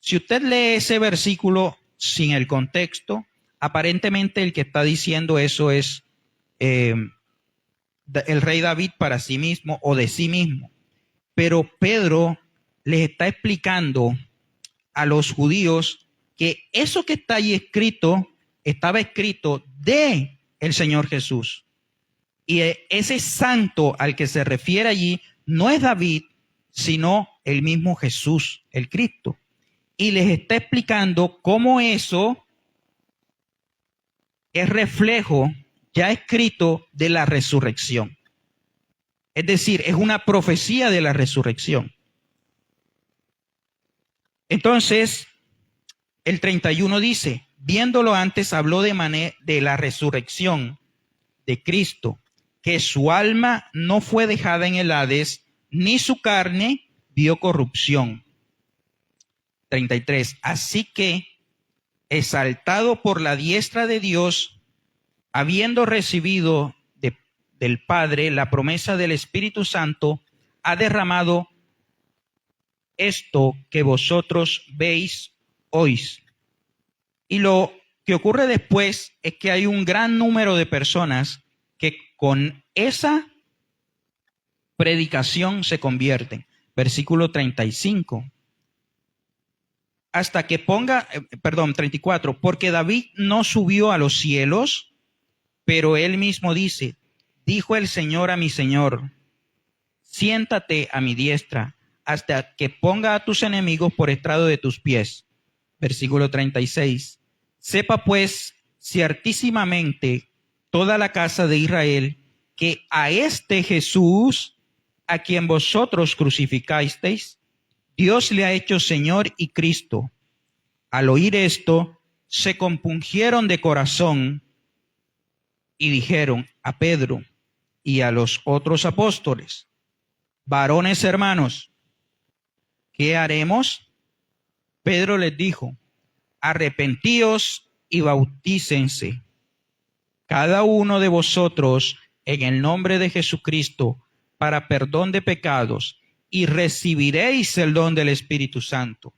Si usted lee ese versículo sin el contexto, aparentemente el que está diciendo eso es el rey David para sí mismo o de sí mismo. Pero Pedro les está explicando a los judíos que eso que está ahí escrito, estaba escrito de el Señor Jesús. Y ese santo al que se refiere allí no es David, sino el mismo Jesús, el Cristo. Y les está explicando cómo eso es reflejo ya escrito de la resurrección. Es decir, es una profecía de la resurrección. Entonces, el 31 dice, viéndolo antes, habló de la resurrección de Cristo, que su alma no fue dejada en el Hades, ni su carne vio corrupción. 33. Así que, exaltado por la diestra de Dios, habiendo recibido del Padre la promesa del Espíritu Santo, ha derramado esto que vosotros veis, oís. Y lo que ocurre después es que hay un gran número de personas que con esa predicación se convierten. Versículo 35. Hasta que 34. Porque David no subió a los cielos, pero él mismo dice, dijo el Señor a mi Señor, siéntate a mi diestra, hasta que ponga a tus enemigos por estrado de tus pies. Versículo 36. Sepa pues ciertísimamente toda la casa de Israel que a este Jesús, a quien vosotros crucificasteis, Dios le ha hecho Señor y Cristo. Al oír esto, se compungieron de corazón y dijeron a Pedro y a los otros apóstoles: varones hermanos, ¿qué haremos? Pedro les dijo: arrepentíos y bautícense, cada uno de vosotros, en el nombre de Jesucristo, para perdón de pecados, y recibiréis el don del Espíritu Santo.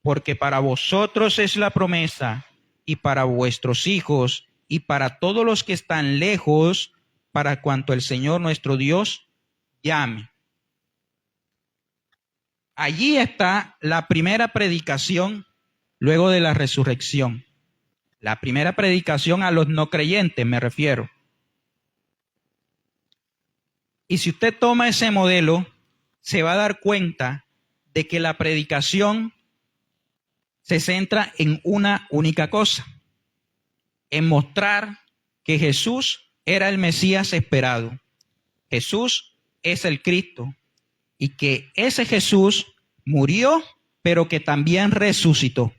Porque para vosotros es la promesa, y para vuestros hijos, y para todos los que están lejos, para cuanto el Señor nuestro Dios llame. Allí está la primera predicación luego de la resurrección. La primera predicación a los no creyentes, me refiero. Y si usted toma ese modelo, se va a dar cuenta de que la predicación se centra en una única cosa: en mostrar que Jesús era el Mesías esperado. Jesús es el Cristo, y que ese Jesús murió, pero que también resucitó.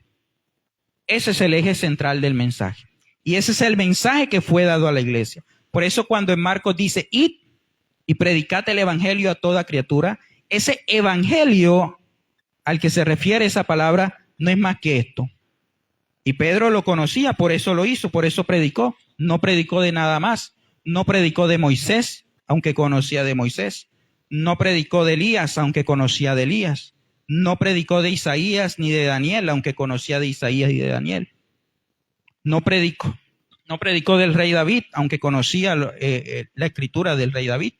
Ese es el eje central del mensaje. Y ese es el mensaje que fue dado a la iglesia. Por eso cuando en Marcos dice: id y predicad el evangelio a toda criatura, ese evangelio al que se refiere esa palabra no es más que esto. Y Pedro lo conocía, por eso lo hizo, por eso predicó. No predicó de nada más. No predicó de Moisés, aunque conocía de Moisés. No predicó de Elías, aunque conocía de Elías. No predicó de Isaías ni de Daniel, aunque conocía de Isaías y de Daniel. No predicó del rey David, aunque conocía la escritura del rey David,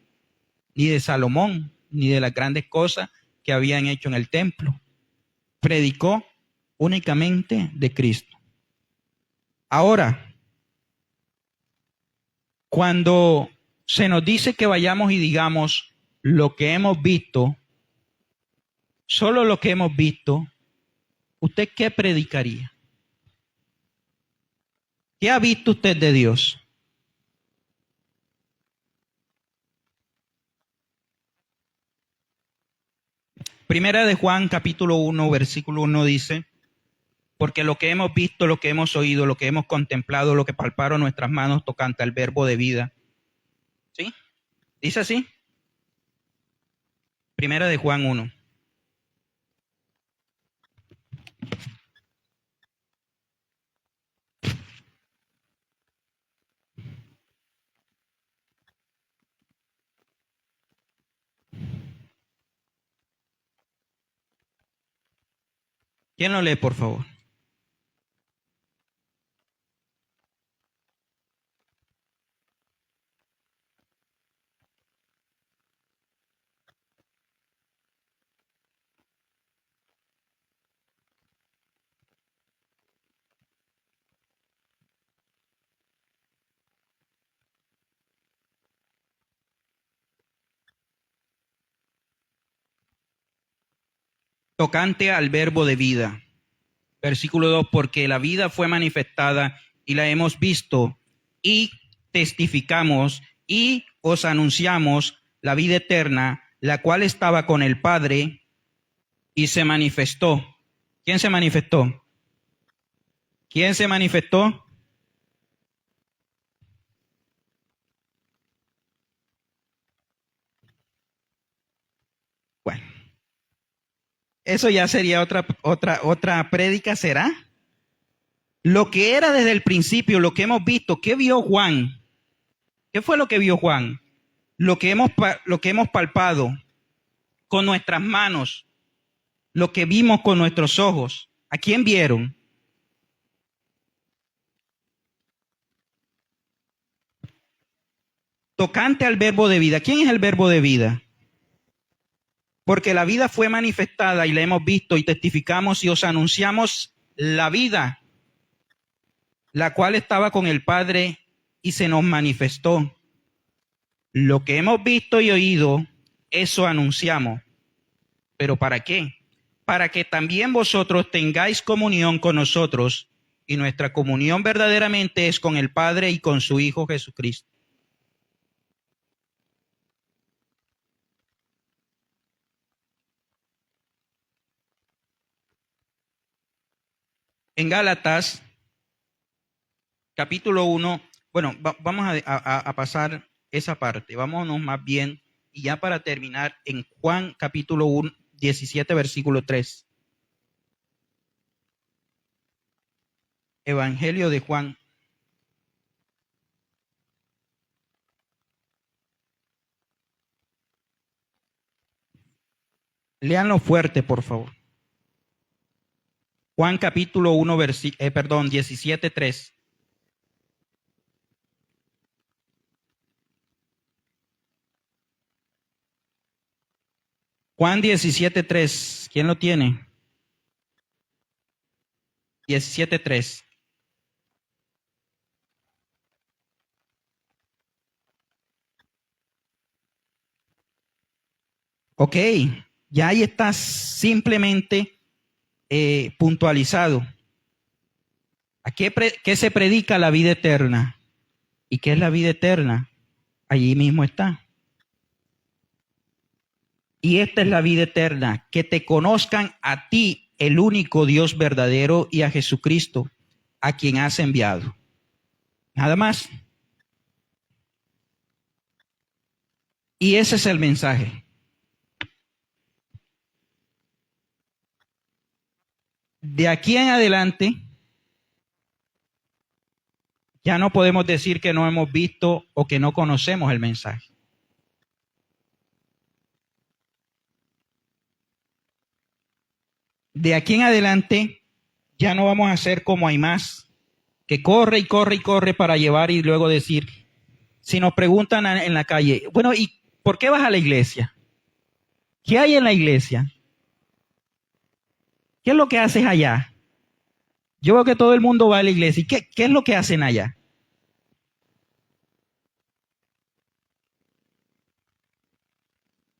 ni de Salomón, ni de las grandes cosas que habían hecho en el templo. Predicó únicamente de Cristo. Ahora, cuando se nos dice que vayamos y digamos lo que hemos visto, solo lo que hemos visto, ¿usted qué predicaría? ¿Qué ha visto usted de Dios? Primera de Juan, capítulo 1, versículo 1 dice: porque lo que hemos visto, lo que hemos oído, lo que hemos contemplado, lo que palparon nuestras manos tocante al verbo de vida. ¿Sí? ¿Dice así? Primera de Juan 1. ¿Quién lo lee, por favor? Tocante al verbo de vida. Versículo 2, porque la vida fue manifestada y la hemos visto y testificamos y os anunciamos la vida eterna, la cual estaba con el Padre y se manifestó. ¿Quién se manifestó? ¿Quién se manifestó? Bueno, eso ya sería otra prédica, ¿será? Lo que era desde el principio, lo que hemos visto, ¿qué vio Juan? ¿Qué fue lo que vio Juan? Lo que hemos palpado con nuestras manos, lo que vimos con nuestros ojos. ¿A quién vieron? Tocante al verbo de vida. ¿Quién es el verbo de vida? Porque la vida fue manifestada y la hemos visto y testificamos y os anunciamos la vida, la cual estaba con el Padre y se nos manifestó. Lo que hemos visto y oído, eso anunciamos. ¿Pero para qué? Para que también vosotros tengáis comunión con nosotros, y nuestra comunión verdaderamente es con el Padre y con su Hijo Jesucristo. En Gálatas, capítulo 1, bueno, vamos a pasar esa parte. Vámonos más bien, y ya para terminar, en Juan capítulo 1, 17, versículo 3. Evangelio de Juan. Léanlo fuerte, por favor. Juan capítulo 1, 17, 3. Juan 17, 3. ¿Quién lo tiene? 17, 3. Ok, ya ahí está simplemente puntualizado. ¿A qué se predica la vida eterna? ¿Y qué es la vida eterna? Allí mismo está. Y esta es la vida eterna, que te conozcan a ti, el único Dios verdadero, y a Jesucristo, a quien has enviado. Nada más. Y ese es el mensaje. De aquí en adelante, ya no podemos decir que no hemos visto o que no conocemos el mensaje. De aquí en adelante, ya no vamos a ser como hay más, que corre y corre y corre para llevar y luego decir, si nos preguntan en la calle, bueno, ¿y por qué vas a la iglesia? ¿Qué hay en la iglesia? ¿Qué es lo que haces allá? Yo veo que todo el mundo va a la iglesia. ¿Y qué es lo que hacen allá?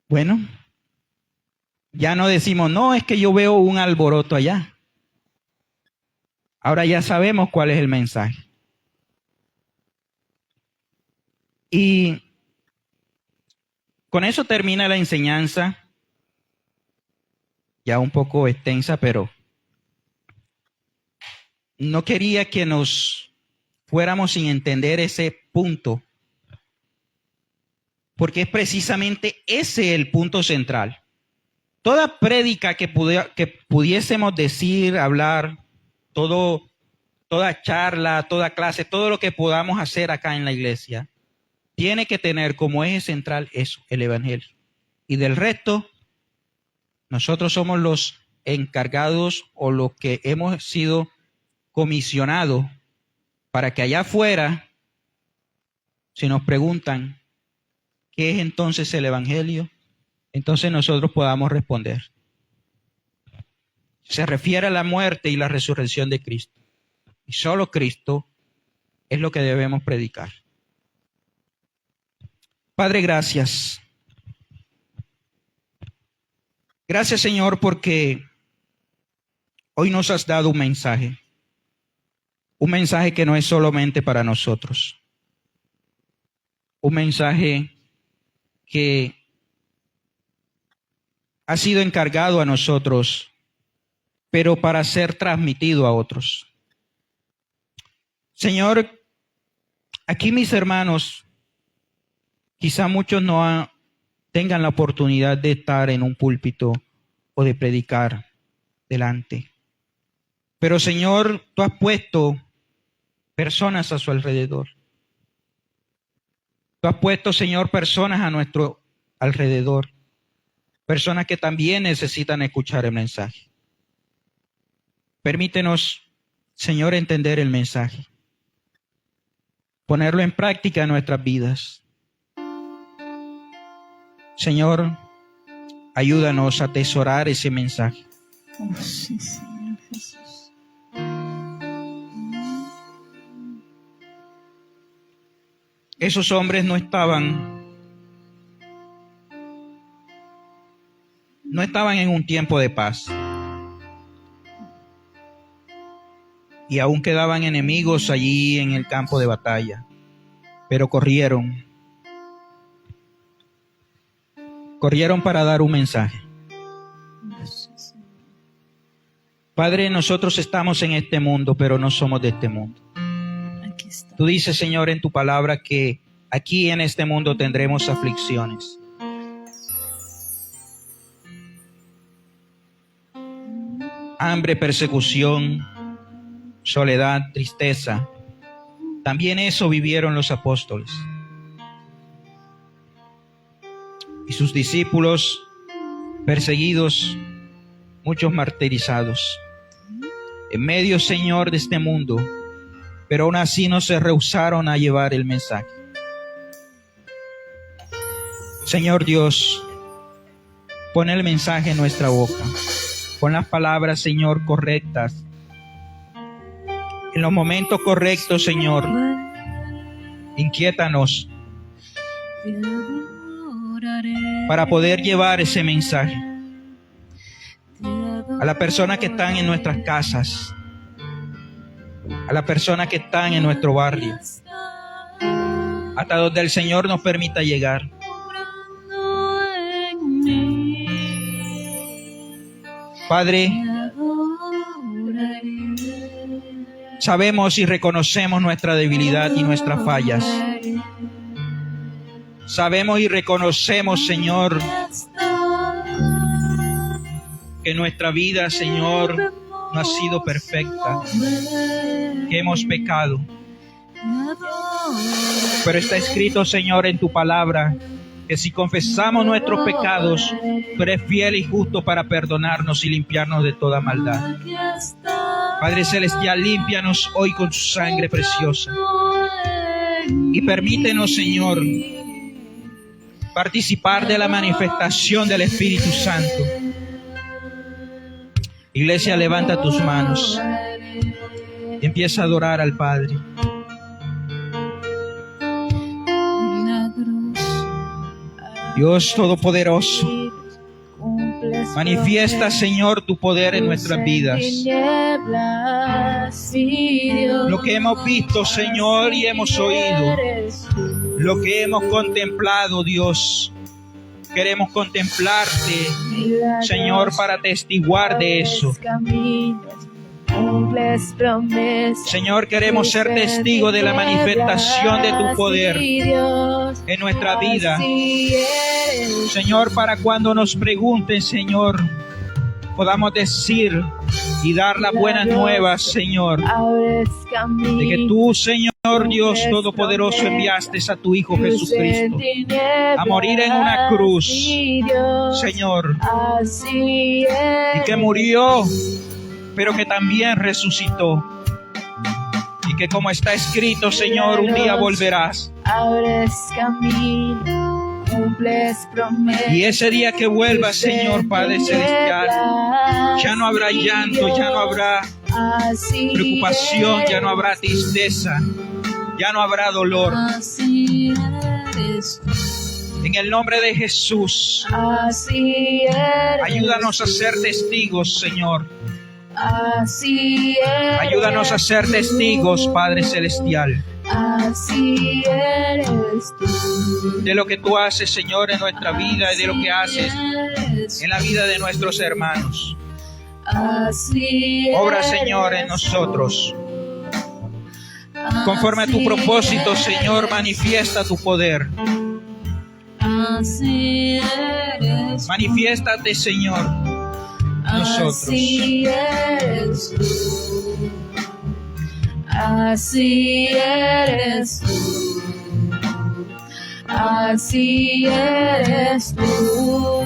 Bueno, ya no decimos, no, es que yo veo un alboroto allá. Ahora ya sabemos cuál es el mensaje. Y con eso termina la enseñanza, ya un poco extensa, pero no quería que nos fuéramos sin entender ese punto, porque es precisamente ese el punto central. Toda prédica que pudiésemos decir, hablar, toda charla, toda clase, todo lo que podamos hacer acá en la iglesia, tiene que tener como eje central eso, el Evangelio. Y del resto, nosotros somos los encargados o los que hemos sido comisionados para que allá afuera, si nos preguntan qué es entonces el Evangelio, entonces nosotros podamos responder. Se refiere a la muerte y la resurrección de Cristo. Y solo Cristo es lo que debemos predicar. Padre, gracias. Gracias, Señor, porque hoy nos has dado un mensaje. Un mensaje que no es solamente para nosotros. Un mensaje que ha sido encargado a nosotros, pero para ser transmitido a otros. Señor, aquí mis hermanos, quizá muchos no tengan la oportunidad de estar en un púlpito o de predicar delante. Pero Señor, tú has puesto personas a su alrededor. Tú has puesto, Señor, personas a nuestro alrededor. Personas que también necesitan escuchar el mensaje. Permítenos, Señor, entender el mensaje. Ponerlo en práctica en nuestras vidas. Señor, ayúdanos a atesorar ese mensaje. Oh, sí, Señor Jesús. Esos hombres no estaban en un tiempo de paz. Y aún quedaban enemigos allí en el campo de batalla. Pero corrieron para dar un mensaje. Padre, nosotros estamos en este mundo, pero no somos de este mundo. Aquí está. Tú dices, Señor, en tu palabra que Aquí en este mundo tendremos aflicciones. Hambre, persecución, soledad, tristeza. También eso vivieron los apóstoles. Y sus discípulos perseguidos, muchos martirizados. En medio, Señor, de este mundo, pero aún así no se rehusaron a llevar el mensaje. Señor Dios, pon el mensaje en nuestra boca. Pon las palabras, Señor, correctas. En los momentos correctos, Señor, inquiétanos para poder llevar ese mensaje a las personas que están en nuestras casas, a las personas que están en nuestro barrio, hasta donde el Señor nos permita llegar. Padre, sabemos y reconocemos nuestra debilidad y nuestras fallas. Sabemos y reconocemos, Señor, que nuestra vida, Señor, no ha sido perfecta, que hemos pecado. Pero está escrito, Señor, en tu palabra, que si confesamos nuestros pecados, tú eres fiel y justo para perdonarnos y limpiarnos de toda maldad. Padre Celestial, límpianos hoy con tu sangre preciosa. Y permítenos, Señor, participar de la manifestación del Espíritu Santo. Iglesia, levanta tus manos y empieza a adorar al Padre. Dios Todopoderoso, manifiesta, Señor, tu poder en nuestras vidas. Lo que hemos visto, Señor, y hemos oído, lo que hemos contemplado, Dios, queremos contemplarte, Señor, para testiguar de eso. Señor, queremos ser testigos de la manifestación de tu poder en nuestra vida. Señor, para cuando nos pregunten, Señor, podamos decir y dar las buenas nuevas, Señor, de que tú, Señor Dios Todopoderoso, enviaste a tu Hijo Jesucristo a morir en una cruz, Señor, y que murió, pero que también resucitó, y que como está escrito, Señor, un día volverás. Y ese día que vuelvas, Señor Padre Celestial, ya no habrá llanto, ya no habrá preocupación, ya no habrá tristeza, ya no habrá dolor. En el nombre de Jesús, ayúdanos a ser testigos, Señor. Ayúdanos a ser testigos, Padre Celestial, de lo que tú haces, Señor, en nuestra vida y de lo que haces en la vida de nuestros hermanos. Obra, Señor, en nosotros. Conforme a tu propósito, Señor, manifiesta tu poder. Manifiéstate, Señor, nosotros. Así eres tú, así eres tú.